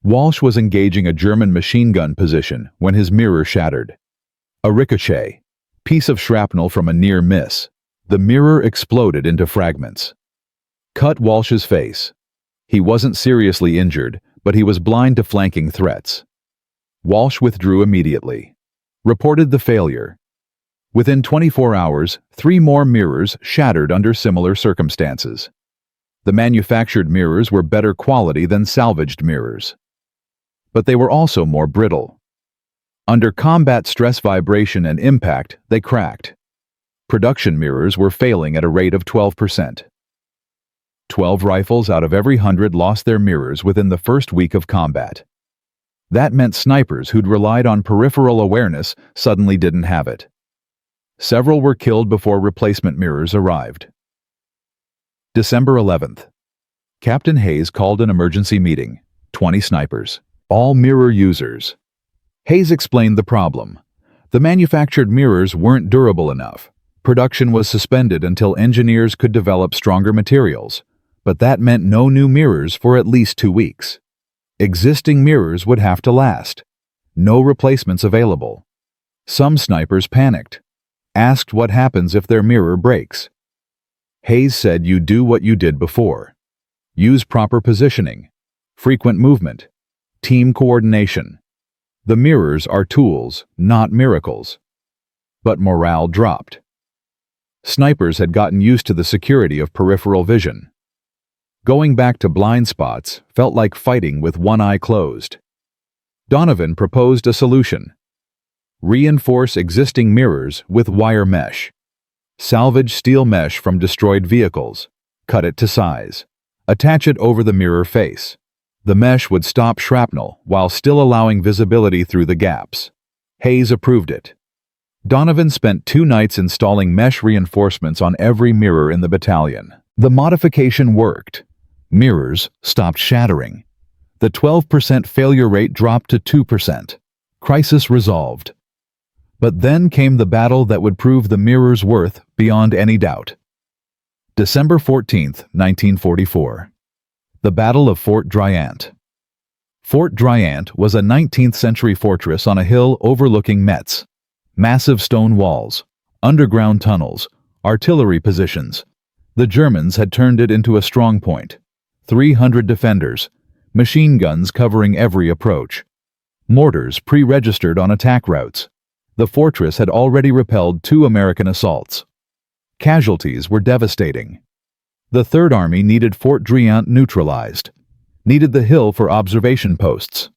Walsh was engaging a German machine gun position when his mirror shattered. A ricochet, piece of shrapnel from a near miss. The mirror exploded into fragments. Cut Walsh's face. He wasn't seriously injured, but he was blind to flanking threats. Walsh withdrew immediately. Reported the failure. Within 24 hours, 3 more mirrors shattered under similar circumstances. The manufactured mirrors were better quality than salvaged mirrors. But they were also more brittle. Under combat stress, vibration, and impact, they cracked. Production mirrors were failing at a rate of 12%. 12 rifles out of every 100 lost their mirrors within the first week of combat. That meant snipers who'd relied on peripheral awareness suddenly didn't have it. Several were killed before replacement mirrors arrived. December 11th. Captain Hayes called an emergency meeting. 20 snipers, all mirror users. Hayes explained the problem. The manufactured mirrors weren't durable enough. Production was suspended until engineers could develop stronger materials, but that meant no new mirrors for at least 2 weeks. Existing mirrors would have to last. No replacements available. Some snipers panicked, asked what happens if their mirror breaks. Hayes said you do what you did before. Use proper positioning, frequent movement, team coordination. The mirrors are tools, not miracles. But morale dropped. Snipers had gotten used to the security of peripheral vision. Going back to blind spots felt like fighting with one eye closed. Donovan proposed a solution. Reinforce existing mirrors with wire mesh. Salvage steel mesh from destroyed vehicles. Cut it to size. Attach it over the mirror face. The mesh would stop shrapnel while still allowing visibility through the gaps. Hayes approved it. Donovan spent 2 nights installing mesh reinforcements on every mirror in the battalion. The modification worked. Mirrors stopped shattering. The 12% failure rate dropped to 2%. Crisis resolved. But then came the battle that would prove the mirror's worth beyond any doubt. December 14th, 1944. The Battle of Fort Driant. Fort Driant was a 19th-century fortress on a hill overlooking Metz. Massive stone walls, underground tunnels, artillery positions. The Germans had turned it into a strong point. 300 defenders, machine guns covering every approach. Mortars pre-registered on attack routes. The fortress had already repelled 2 American assaults. Casualties were devastating. The Third Army needed Fort Driant neutralized, needed the hill for observation posts,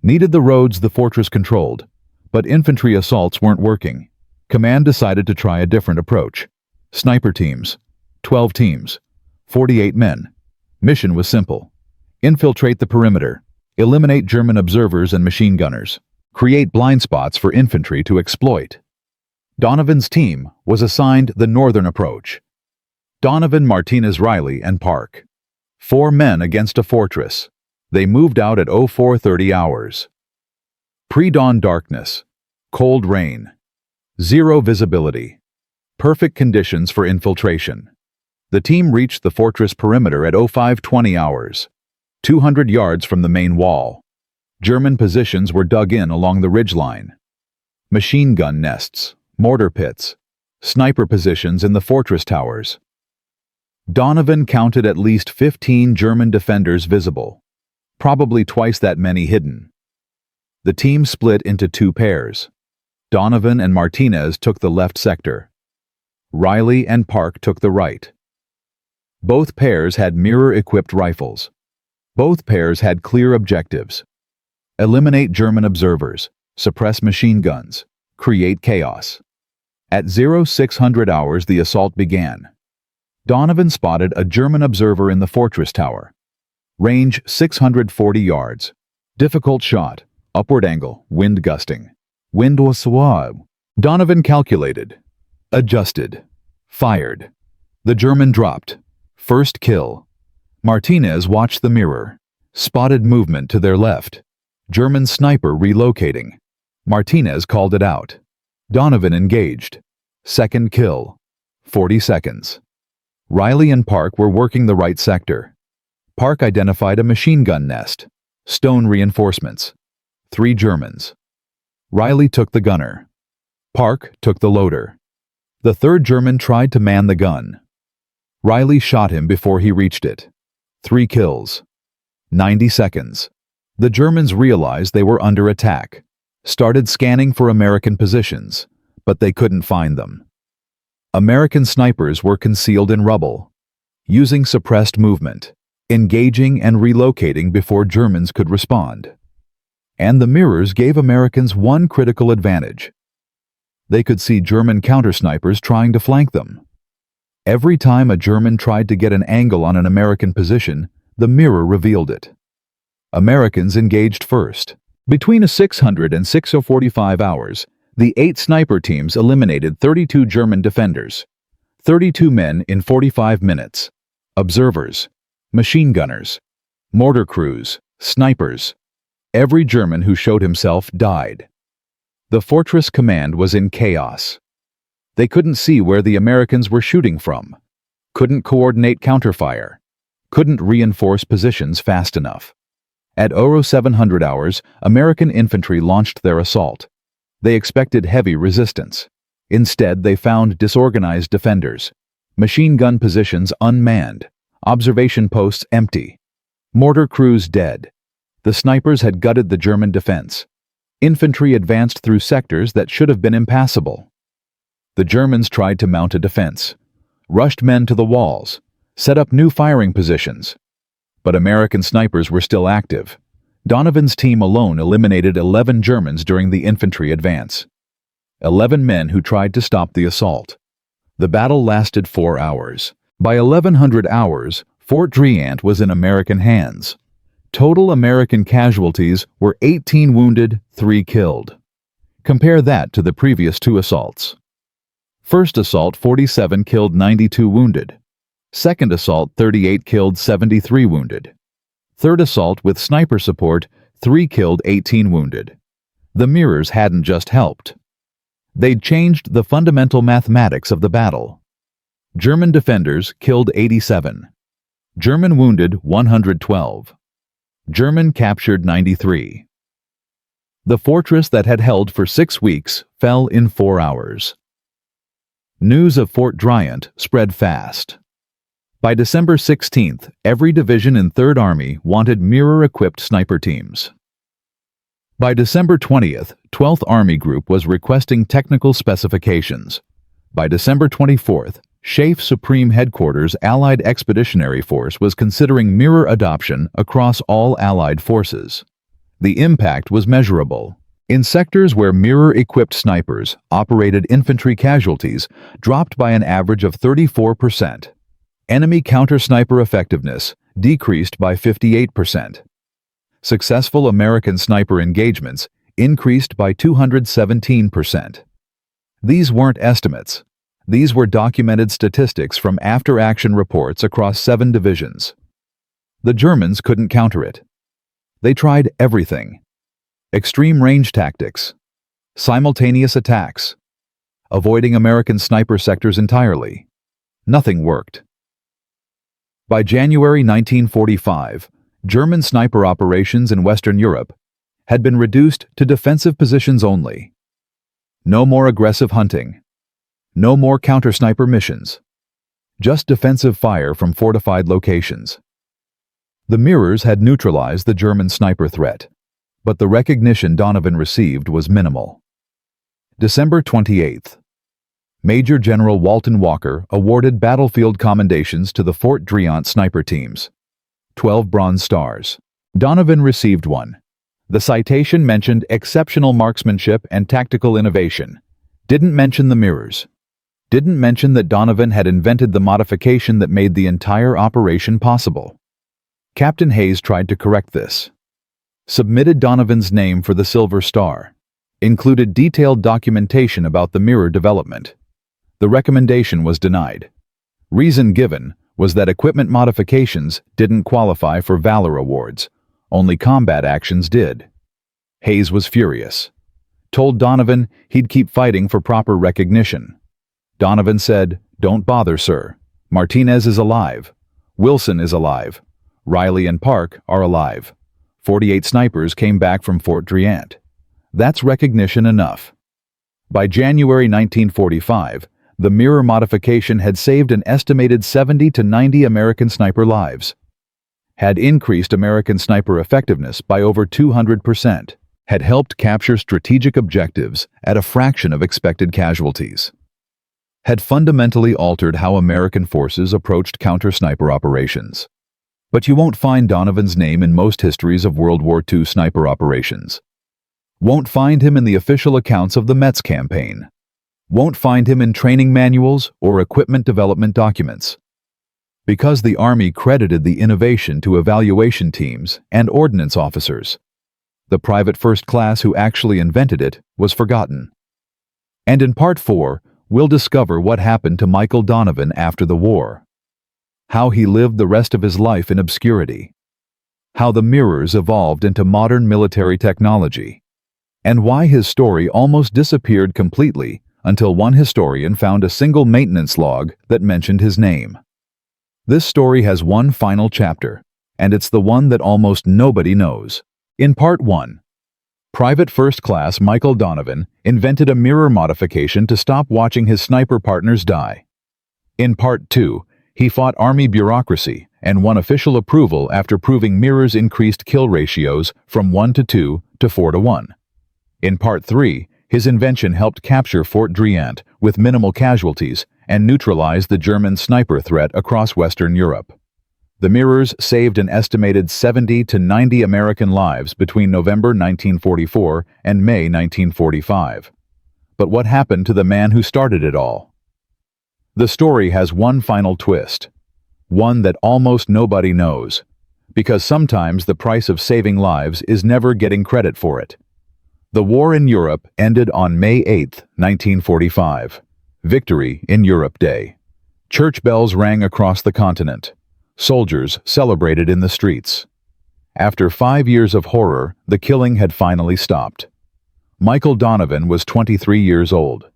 needed the roads the fortress controlled, but infantry assaults weren't working. Command decided to try a different approach. Sniper teams, 12 teams, 48 men. Mission was simple. Infiltrate the perimeter, eliminate German observers and machine gunners, create blind spots for infantry to exploit. Donovan's team was assigned the northern approach. Donovan, Martinez, Riley, and Park. 4 men against a fortress. They moved out at 04:30 hours. Pre-dawn darkness. Cold rain. 0 visibility. Perfect conditions for infiltration. The team reached the fortress perimeter at 05:20 hours, 200 yards from the main wall. German positions were dug in along the ridgeline. Machine gun nests, mortar pits, sniper positions in the fortress towers. Donovan counted at least 15 German defenders visible, probably twice that many hidden. The team split into 2 pairs. Donovan and Martinez took the left sector. Riley and Park took the right. Both pairs had mirror-equipped rifles. Both pairs had clear objectives. Eliminate German observers, suppress machine guns, create chaos. At 0600 hours the assault began. Donovan spotted a German observer in the fortress tower. Range 640 yards. Difficult shot, upward angle, wind gusting. Wind was suave. Donovan calculated, adjusted, fired. The German dropped. First kill. Martinez watched the mirror. Spotted movement to their left. German sniper relocating. Martinez called it out. Donovan engaged. Second kill. 40 seconds. Riley and Park were working the right sector. Park identified a machine gun nest. Stone reinforcements. 3 Germans. Riley took the gunner. Park took the loader. The third German tried to man the gun. Riley shot him before he reached it. 3 kills. 90 seconds. The Germans realized they were under attack, started scanning for American positions, but they couldn't find them. American snipers were concealed in rubble, using suppressed movement, engaging and relocating before Germans could respond. And the mirrors gave Americans one critical advantage. They could see German counter-snipers trying to flank them. Every time a German tried to get an angle on an American position, the mirror revealed it. Americans engaged first. Between 600 and 6:45 hours, the 8 sniper teams eliminated 32 German defenders, 32 men in 45 minutes. Observers, machine gunners, mortar crews, snipers. Every German who showed himself died. The fortress command was in chaos. They couldn't see where the Americans were shooting from, couldn't coordinate counterfire, couldn't reinforce positions fast enough. At 0700 hours, American infantry launched their assault. They expected heavy resistance. Instead, they found disorganized defenders, machine gun positions unmanned, observation posts empty, mortar crews dead. The snipers had gutted the German defense. Infantry advanced through sectors that should have been impassable. The Germans tried to mount a defense, rushed men to the walls, set up new firing positions. But American snipers were still active. Donovan's team alone eliminated 11 Germans during the infantry advance. 11 men who tried to stop the assault. The battle lasted 4 hours. By 1100 hours, Fort Driant was in American hands. Total American casualties were 18 wounded, 3 killed. Compare that to the previous 2 assaults. First assault, 47 killed, 92 wounded. Second assault, 38 killed, 73 wounded. Third assault with sniper support, 3 killed, 18 wounded. The mirrors hadn't just helped. They'd changed the fundamental mathematics of the battle. German defenders killed 87. German wounded 112. German captured 93. The fortress that had held for 6 weeks fell in 4 hours. News of Fort Driant spread fast. By December 16th, every division in 3rd Army wanted mirror-equipped sniper teams. By December 20th, 12th Army Group was requesting technical specifications. By December 24th, SHAEF Supreme Headquarters Allied Expeditionary Force was considering mirror adoption across all Allied forces. The impact was measurable. In sectors where mirror-equipped snipers operated, infantry casualties dropped by an average of 34%. Enemy counter-sniper effectiveness decreased by 58%. Successful American sniper engagements increased by 217%. These weren't estimates. These were documented statistics from after-action reports across 7 divisions. The Germans couldn't counter it. They tried everything. Extreme range tactics, simultaneous attacks, avoiding American sniper sectors entirely. Nothing worked. By January 1945, German sniper operations in Western Europe had been reduced to defensive positions only. No more aggressive hunting. No more counter-sniper missions. Just defensive fire from fortified locations. The mirrors had neutralized the German sniper threat, but the recognition Donovan received was minimal. December 28th. Major General Walton Walker awarded battlefield commendations to the Fort Driant sniper teams. 12 Bronze Stars. Donovan received one. The citation mentioned exceptional marksmanship and tactical innovation. Didn't mention the mirrors. Didn't mention that Donovan had invented the modification that made the entire operation possible. Captain Hayes tried to correct this. Submitted Donovan's name for the Silver Star. Included detailed documentation about the mirror development. The recommendation was denied. Reason given was that equipment modifications didn't qualify for Valor Awards. Only combat actions did. Hayes was furious. Told Donovan he'd keep fighting for proper recognition. Donovan said, "Don't bother, sir. Martinez is alive. Wilson is alive. Riley and Park are alive. 48 snipers came back from Fort Driant. That's recognition enough." By January 1945, the mirror modification had saved an estimated 70 to 90 American sniper lives, had increased American sniper effectiveness by over 200%, had helped capture strategic objectives at a fraction of expected casualties, had fundamentally altered how American forces approached counter-sniper operations. But you won't find Donovan's name in most histories of World War II sniper operations. Won't find him in the official accounts of the Metz campaign. Won't find him in training manuals or equipment development documents. Because the Army credited the innovation to evaluation teams and ordnance officers. The private first class who actually invented it was forgotten. And in Part 4, we'll discover what happened to Michael Donovan after the war. How he lived the rest of his life in obscurity. How the mirrors evolved into modern military technology. And why his story almost disappeared completely until one historian found a single maintenance log that mentioned his name. This story has one final chapter, and it's the one that almost nobody knows. In Part 1, Private First Class Michael Donovan invented a mirror modification to stop watching his sniper partners die. In Part 2, he fought Army bureaucracy and won official approval after proving mirrors increased kill ratios from 1 to 2 to 4 to 1. In Part 3, his invention helped capture Fort Driant with minimal casualties and neutralize the German sniper threat across Western Europe. The mirrors saved an estimated 70 to 90 American lives between November 1944 and May 1945. But what happened to the man who started it all? The story has one final twist, one that almost nobody knows, because sometimes the price of saving lives is never getting credit for it. The war in Europe ended on May 8, 1945. Victory in Europe Day. Church bells rang across the continent. Soldiers celebrated in the streets. After 5 years of horror, the killing had finally stopped. Michael Donovan was 23 years old.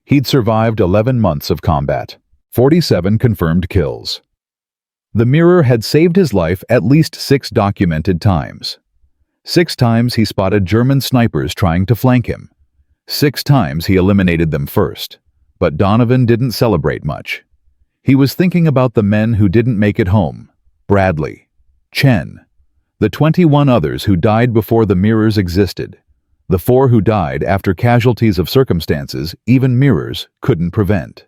He'd survived 11 months of combat. 47 confirmed kills. The mirror had saved his life at least 6 documented times. 6 times he spotted German snipers trying to flank him. 6 times he eliminated them first. But Donovan didn't celebrate much. He was thinking about the men who didn't make it home. Bradley, Chen, the 21 others who died before the mirrors existed. The 4 who died after casualties of circumstances even mirrors couldn't prevent.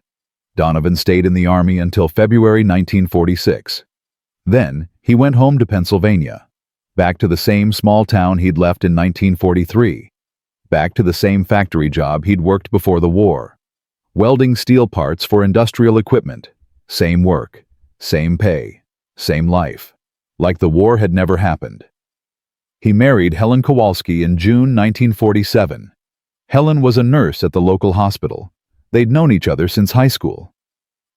Donovan stayed in the Army until February 1946. Then, he went home to Pennsylvania. Back to the same small town he'd left in 1943. Back to the same factory job he'd worked before the war. Welding steel parts for industrial equipment. Same work, same pay, same life. Like the war had never happened. He married Helen Kowalski in June 1947. Helen was a nurse at the local hospital. They'd known each other since high school.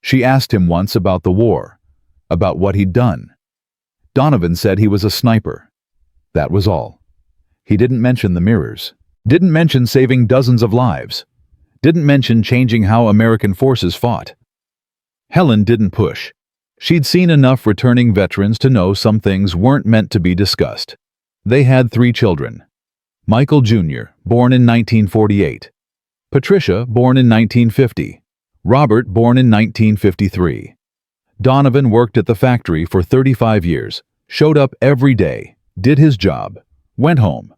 She asked him once about the war, about what he'd done. Donovan said he was a sniper. That was all. He didn't mention the mirrors. Didn't mention saving dozens of lives. Didn't mention changing how American forces fought. Helen didn't push. She'd seen enough returning veterans to know some things weren't meant to be discussed. They had 3 children. Michael Jr., born in 1948. Patricia, born in 1950. Robert, born in 1953. Donovan worked at the factory for 35 years, showed up every day, did his job, went home,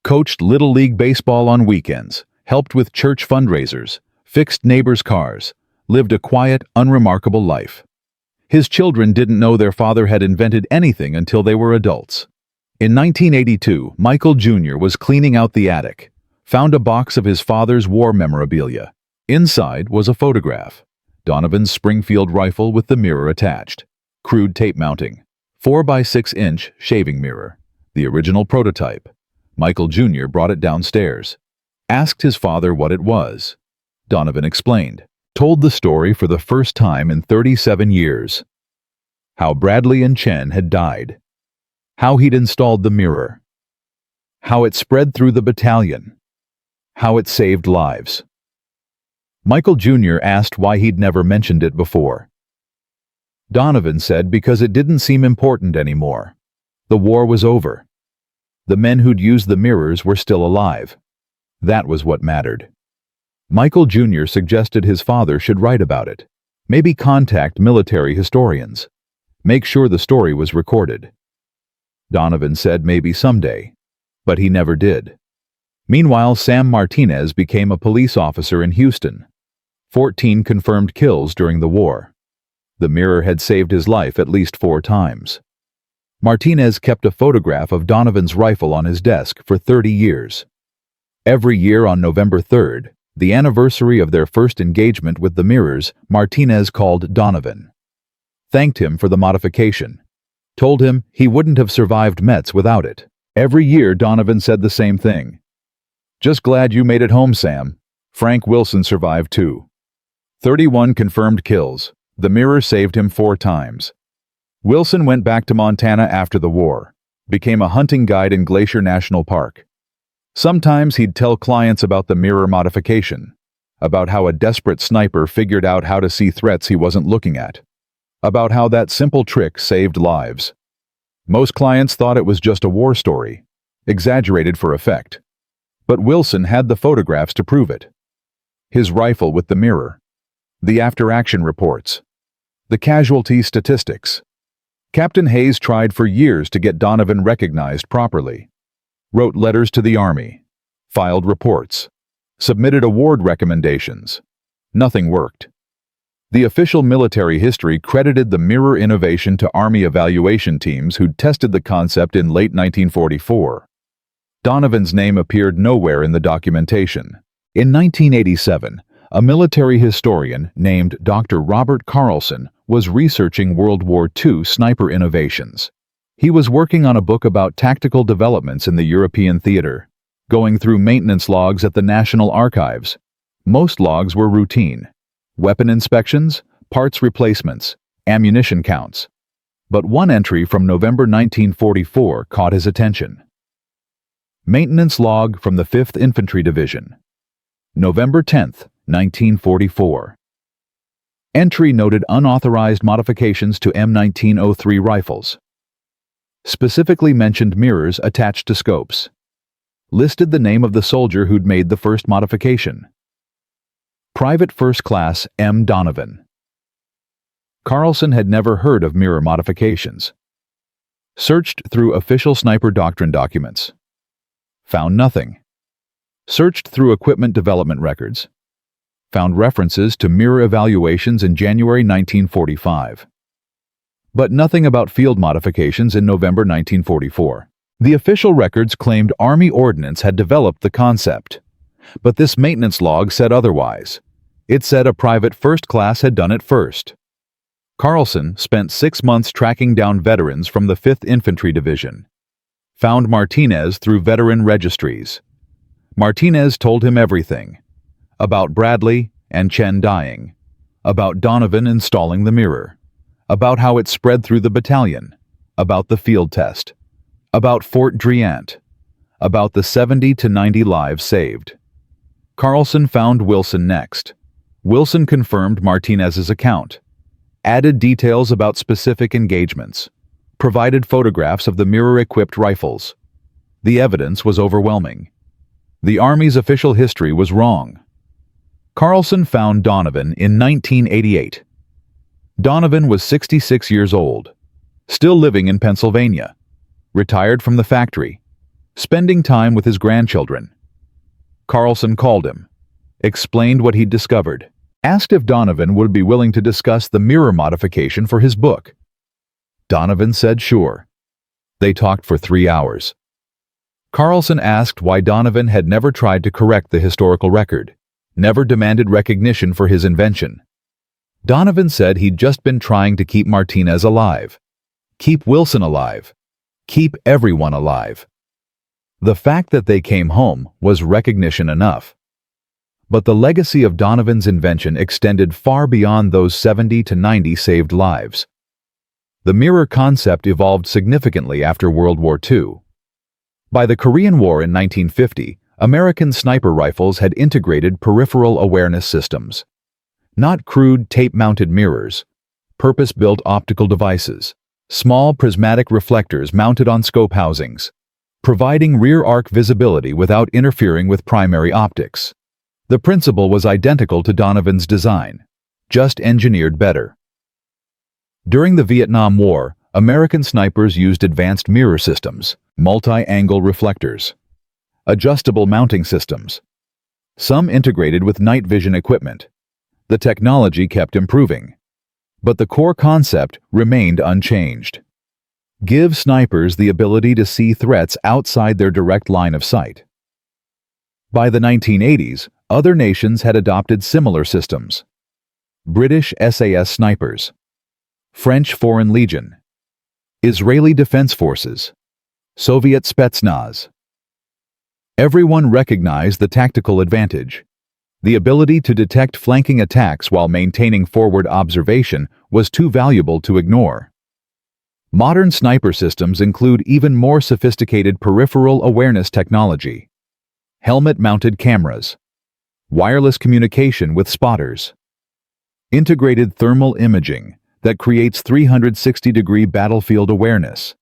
coached Little League baseball on weekends, helped with church fundraisers, fixed neighbors' cars, lived a quiet, unremarkable life. His children didn't know their father had invented anything until they were adults. In 1982, Michael Jr. was cleaning out the attic, found a box of his father's war memorabilia. Inside was a photograph. Donovan's Springfield rifle with the mirror attached. Crude tape mounting. 4 by 6 inch shaving mirror. The original prototype. Michael Jr. brought it downstairs. Asked his father what it was. Donovan explained. Told the story for the first time in 37 years. How Bradley and Chen had died. How he'd installed the mirror. How it spread through the battalion. How it saved lives. Michael Jr. asked why he'd never mentioned it before. Donovan said because it didn't seem important anymore. The war was over. The men who'd used the mirrors were still alive. That was what mattered. Michael Jr. suggested his father should write about it. Maybe contact military historians. Make sure the story was recorded. Donovan said maybe someday, but he never did. Meanwhile, Sam Martinez became a police officer in Houston. 14 confirmed kills during the war. The mirror had saved his life at least 4 times. Martinez kept a photograph of Donovan's rifle on his desk for 30 years. Every year on November 3rd, the anniversary of their first engagement with the mirrors, Martinez called Donovan. Thanked him for the modification. Told him he wouldn't have survived Metz without it. Every year Donovan said the same thing. "Just glad you made it home, Sam. Frank Wilson survived too." 31 confirmed kills. The mirror saved him 4 times. Wilson went back to Montana after the war, became a hunting guide in Glacier National Park. Sometimes he'd tell clients about the mirror modification, about how a desperate sniper figured out how to see threats he wasn't looking at, about how that simple trick saved lives. Most clients thought it was just a war story, exaggerated for effect. But Wilson had the photographs to prove it. His rifle with the mirror, the after-action reports, the casualty statistics. Captain Hayes tried for years to get Donovan recognized properly. Wrote letters to the Army, filed reports, submitted award recommendations. Nothing worked. The official military history credited the mirror innovation to Army evaluation teams who'd tested the concept in late 1944. Donovan's name appeared nowhere in the documentation. In 1987, a military historian named Dr. Robert Carlson was researching World War II sniper innovations. He was working on a book about tactical developments in the European theater, going through maintenance logs at the National Archives. Most logs were routine. Weapon inspections, parts replacements, ammunition counts. But one entry from November 1944 caught his attention. Maintenance log from the 5th Infantry Division. November 10, 1944. Entry noted unauthorized modifications to M1903 rifles. Specifically mentioned mirrors attached to scopes. Listed the name of the soldier who'd made the first modification. Private First Class M. Donovan. Carlson had never heard of mirror modifications. Searched through official sniper doctrine documents. Found nothing. Searched through equipment development records. Found references to mirror evaluations in January 1945. But nothing about field modifications in November 1944. The official records claimed Army Ordnance had developed the concept. But this maintenance log said otherwise. It said a private first class had done it first. Carlson spent 6 months tracking down veterans from the 5th Infantry Division. Found Martinez through veteran registries. Martinez told him everything. About Bradley and Chen dying. About Donovan installing the mirror. About how it spread through the battalion. About the field test. About Fort Driant. About the 70 to 90 lives saved. Carlson found Wilson next. Wilson confirmed Martinez's account. Added details about specific engagements. Provided photographs of the mirror-equipped rifles. The evidence was overwhelming. The Army's official history was wrong. Carlson found Donovan in 1988. Donovan was 66 years old, still living in Pennsylvania, retired from the factory, spending time with his grandchildren. Carlson called him, explained what he'd discovered, asked if Donovan would be willing to discuss the mirror modification for his book. Donovan said sure. They talked for 3 hours. Carlson asked why Donovan had never tried to correct the historical record, never demanded recognition for his invention. Donovan said he'd just been trying to keep Martinez alive, keep Wilson alive, keep everyone alive. The fact that they came home was recognition enough. But the legacy of Donovan's invention extended far beyond those 70 to 90 saved lives. The mirror concept evolved significantly after World War II. By the Korean War in 1950, American sniper rifles had integrated peripheral awareness systems. Not crude tape-mounted mirrors, purpose-built optical devices, small prismatic reflectors mounted on scope housings, providing rear arc visibility without interfering with primary optics. The principle was identical to Donovan's design, just engineered better. During the Vietnam War, American snipers used advanced mirror systems, multi-angle reflectors, adjustable mounting systems, some integrated with night vision equipment. The technology kept improving, but the core concept remained unchanged. Give snipers the ability to see threats outside their direct line of sight. By the 1980s, other nations had adopted similar systems. British SAS snipers, French Foreign Legion, Israeli Defense Forces, Soviet Spetsnaz. Everyone recognized the tactical advantage. The ability to detect flanking attacks while maintaining forward observation was too valuable to ignore. Modern sniper systems include even more sophisticated peripheral awareness technology, helmet-mounted cameras, wireless communication with spotters, integrated thermal imaging that creates 360-degree battlefield awareness.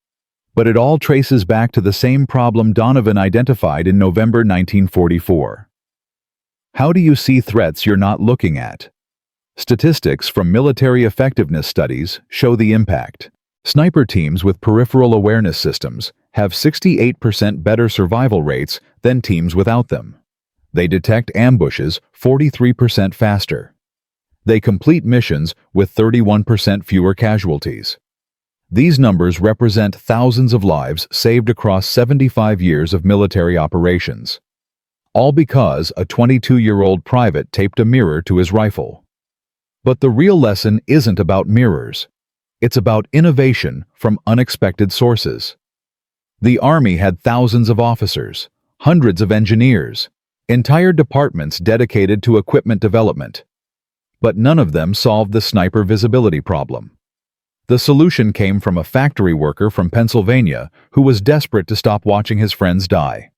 But it all traces back to the same problem Donovan identified in November 1944. How do you see threats you're not looking at? Statistics from military effectiveness studies show the impact. Sniper teams with peripheral awareness systems have 68% better survival rates than teams without them. They detect ambushes 43% faster. They complete missions with 31% fewer casualties. These numbers represent thousands of lives saved across 75 years of military operations. All because a 22-year-old private taped a mirror to his rifle. But the real lesson isn't about mirrors. It's about innovation from unexpected sources. The Army had thousands of officers, hundreds of engineers, entire departments dedicated to equipment development. But none of them solved the sniper visibility problem. The solution came from a factory worker from Pennsylvania who was desperate to stop watching his friends die.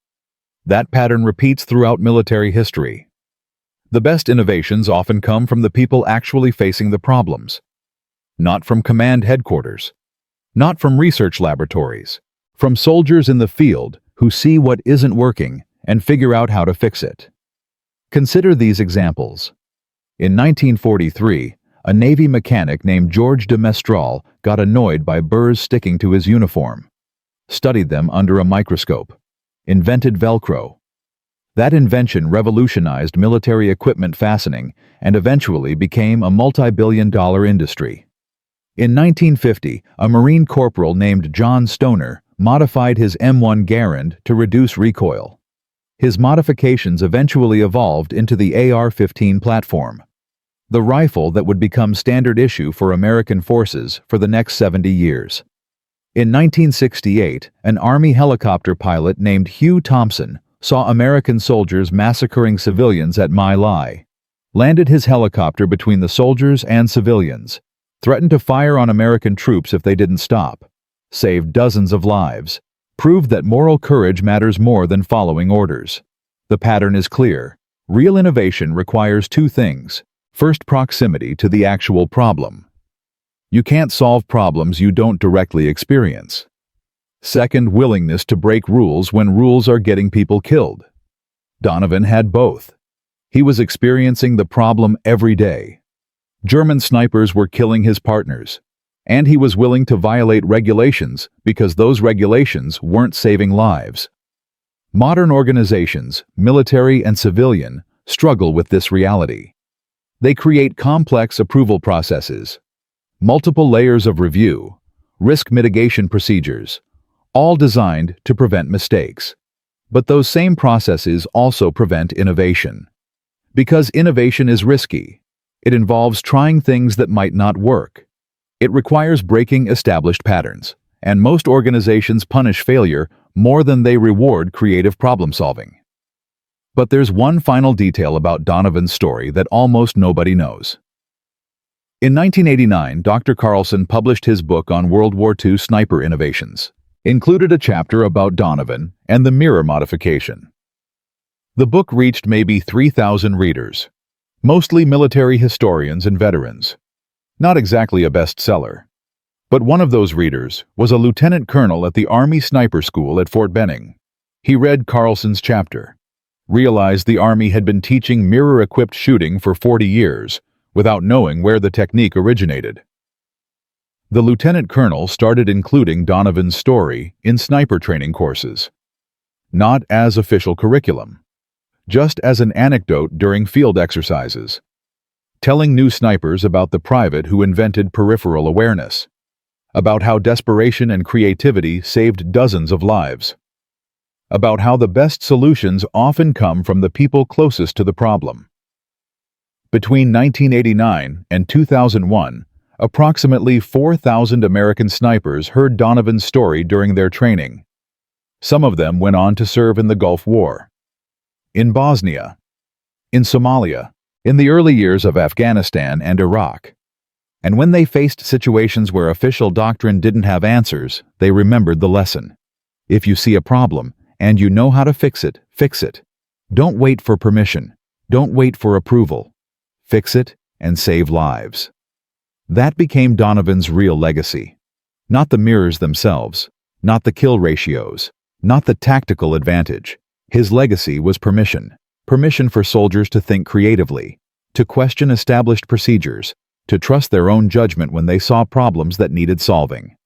That pattern repeats throughout military history. The best innovations often come from the people actually facing the problems. Not from command headquarters. Not from research laboratories. From soldiers in the field who see what isn't working and figure out how to fix it. Consider these examples. In 1943, a Navy mechanic named George de Mestral got annoyed by burrs sticking to his uniform. Studied them under a microscope. Invented Velcro. That invention revolutionized military equipment fastening and eventually became a multi-billion-dollar industry. In 1950, a Marine corporal named John Stoner modified his M1 Garand to reduce recoil. His modifications eventually evolved into the AR-15 platform, the rifle that would become standard issue for American forces for the next 70 years. In 1968, an Army helicopter pilot named Hugh Thompson saw American soldiers massacring civilians at My Lai, landed his helicopter between the soldiers and civilians, threatened to fire on American troops if they didn't stop, saved dozens of lives, proved that moral courage matters more than following orders. The pattern is clear. Real innovation requires two things. First, proximity to the actual problem. You can't solve problems you don't directly experience. Second, willingness to break rules when rules are getting people killed. Donovan had both. He was experiencing the problem every day. German snipers were killing his partners, and he was willing to violate regulations because those regulations weren't saving lives. Modern organizations, military and civilian, struggle with this reality. They create complex approval processes, multiple layers of review, risk mitigation procedures, all designed to prevent mistakes. But those same processes also prevent innovation. Because innovation is risky. It involves trying things that might not work. It requires breaking established patterns, and most organizations punish failure more than they reward creative problem-solving. But there's one final detail about Donovan's story that almost nobody knows. In 1989, Dr. Carlson published his book on World War II sniper innovations, included a chapter about Donovan and the mirror modification. The book reached maybe 3,000 readers, mostly military historians and veterans. Not exactly a bestseller. But one of those readers was a lieutenant colonel at the Army Sniper School at Fort Benning. He read Carlson's chapter, realized the Army had been teaching mirror-equipped shooting for 40 years without knowing where the technique originated. The lieutenant colonel started including Donovan's story in sniper training courses, not as official curriculum, just as an anecdote during field exercises, telling new snipers about the private who invented peripheral awareness, about how desperation and creativity saved dozens of lives, about how the best solutions often come from the people closest to the problem. Between 1989 and 2001, approximately 4,000 American snipers heard Donovan's story during their training. Some of them went on to serve in the Gulf War, in Bosnia, in Somalia, in the early years of Afghanistan and Iraq. And when they faced situations where official doctrine didn't have answers, they remembered the lesson. If you see a problem and you know how to fix it, fix it. Don't wait for permission. Don't wait for approval. Fix it and save lives. That became Donovan's real legacy. Not the mirrors themselves, not the kill ratios, not the tactical advantage. His legacy was permission. Permission for soldiers to think creatively, to question established procedures, to trust their own judgment when they saw problems that needed solving.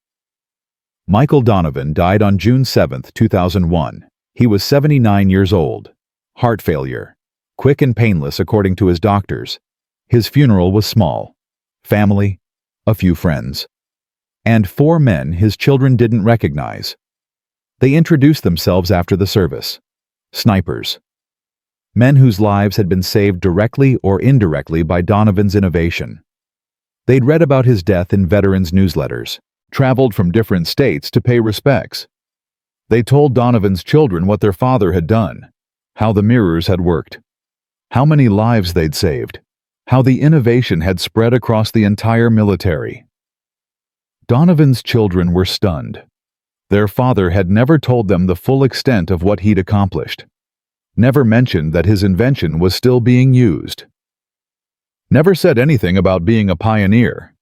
Michael Donovan died on June 7, 2001. He was 79 years old. Heart failure. Quick and painless according to his doctors. His funeral was small. Family, a few friends, and 4 men his children didn't recognize. They introduced themselves after the service. Snipers. Men whose lives had been saved directly or indirectly by Donovan's innovation. They'd read about his death in veterans' newsletters, traveled from different states to pay respects. They told Donovan's children what their father had done, how the mirrors had worked, how many lives they'd saved, how the innovation had spread across the entire military. Donovan's children were stunned. Their father had never told them the full extent of what he'd accomplished, never mentioned that his invention was still being used, never said anything about being a pioneer.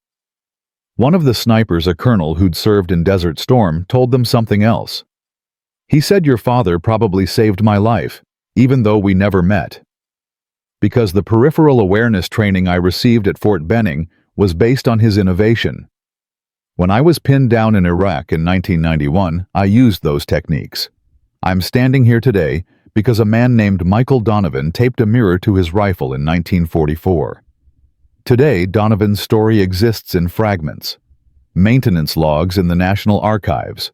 One of the snipers, a colonel who'd served in Desert Storm, told them something else. He said, "Your father probably saved my life, even though we never met. Because the peripheral awareness training I received at Fort Benning was based on his innovation. When I was pinned down in Iraq in 1991, I used those techniques. I'm standing here today because a man named Michael Donovan taped a mirror to his rifle in 1944. Today, Donovan's story exists in fragments, maintenance logs in the National Archives,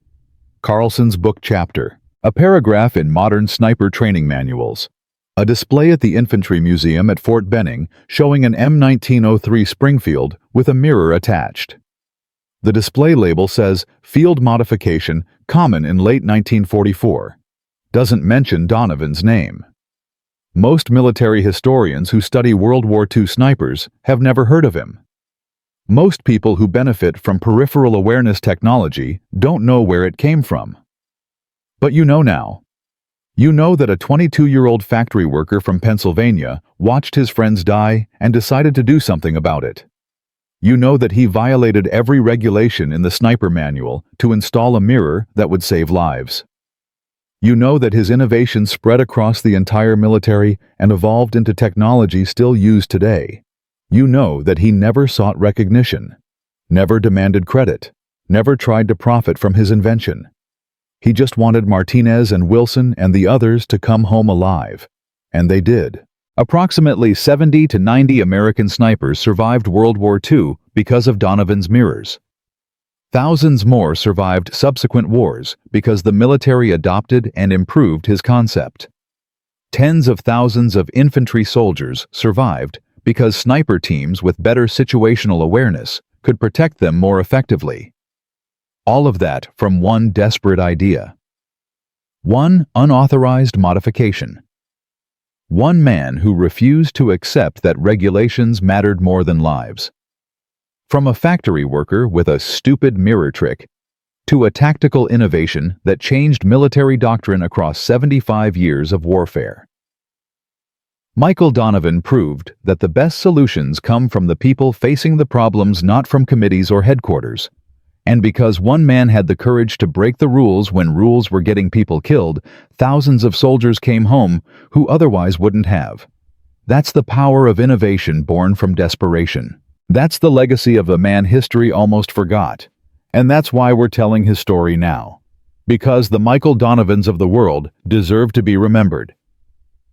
Carlson's book chapter, a paragraph in modern sniper training manuals, a display at the Infantry Museum at Fort Benning showing an M1903 Springfield with a mirror attached. The display label says, "Field Modification, Common in Late 1944." Doesn't mention Donovan's name. Most military historians who study World War II snipers have never heard of him. Most people who benefit from peripheral awareness technology don't know where it came from. But you know now. You know that a 22-year-old factory worker from Pennsylvania watched his friends die and decided to do something about it. You know that he violated every regulation in the sniper manual to install a mirror that would save lives. You know that his innovation spread across the entire military and evolved into technology still used today. You know that he never sought recognition, never demanded credit, never tried to profit from his invention. He just wanted Martinez and Wilson and the others to come home alive. And they did. Approximately 70 to 90 American snipers survived World War II because of Donovan's mirrors. Thousands more survived subsequent wars because the military adopted and improved his concept. Tens of thousands of infantry soldiers survived because sniper teams with better situational awareness could protect them more effectively. All of that from one desperate idea. One unauthorized modification. One man who refused to accept that regulations mattered more than lives. From a factory worker with a stupid mirror trick to a tactical innovation that changed military doctrine across 75 years of warfare. Michael Donovan proved that the best solutions come from the people facing the problems, not from committees or headquarters. And because one man had the courage to break the rules when rules were getting people killed, thousands of soldiers came home who otherwise wouldn't have. That's the power of innovation born from desperation. That's the legacy of a man history almost forgot. And that's why we're telling his story now. Because the Michael Donovans of the world deserve to be remembered.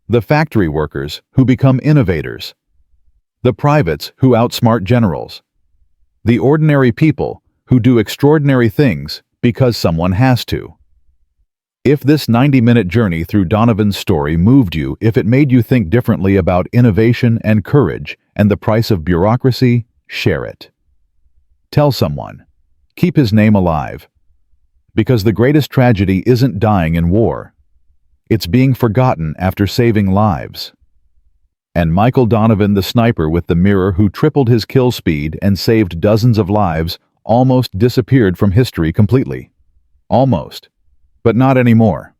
The factory workers who become innovators. The privates who outsmart generals. The ordinary people who do extraordinary things because someone has to. If this 90-minute journey through Donovan's story moved you, if it made you think differently about innovation and courage and the price of bureaucracy, share it. Tell someone. Keep his name alive. Because the greatest tragedy isn't dying in war. It's being forgotten after saving lives. And Michael Donovan, the sniper with the mirror who tripled his kill speed and saved dozens of lives, almost disappeared from history completely. Almost. But not anymore.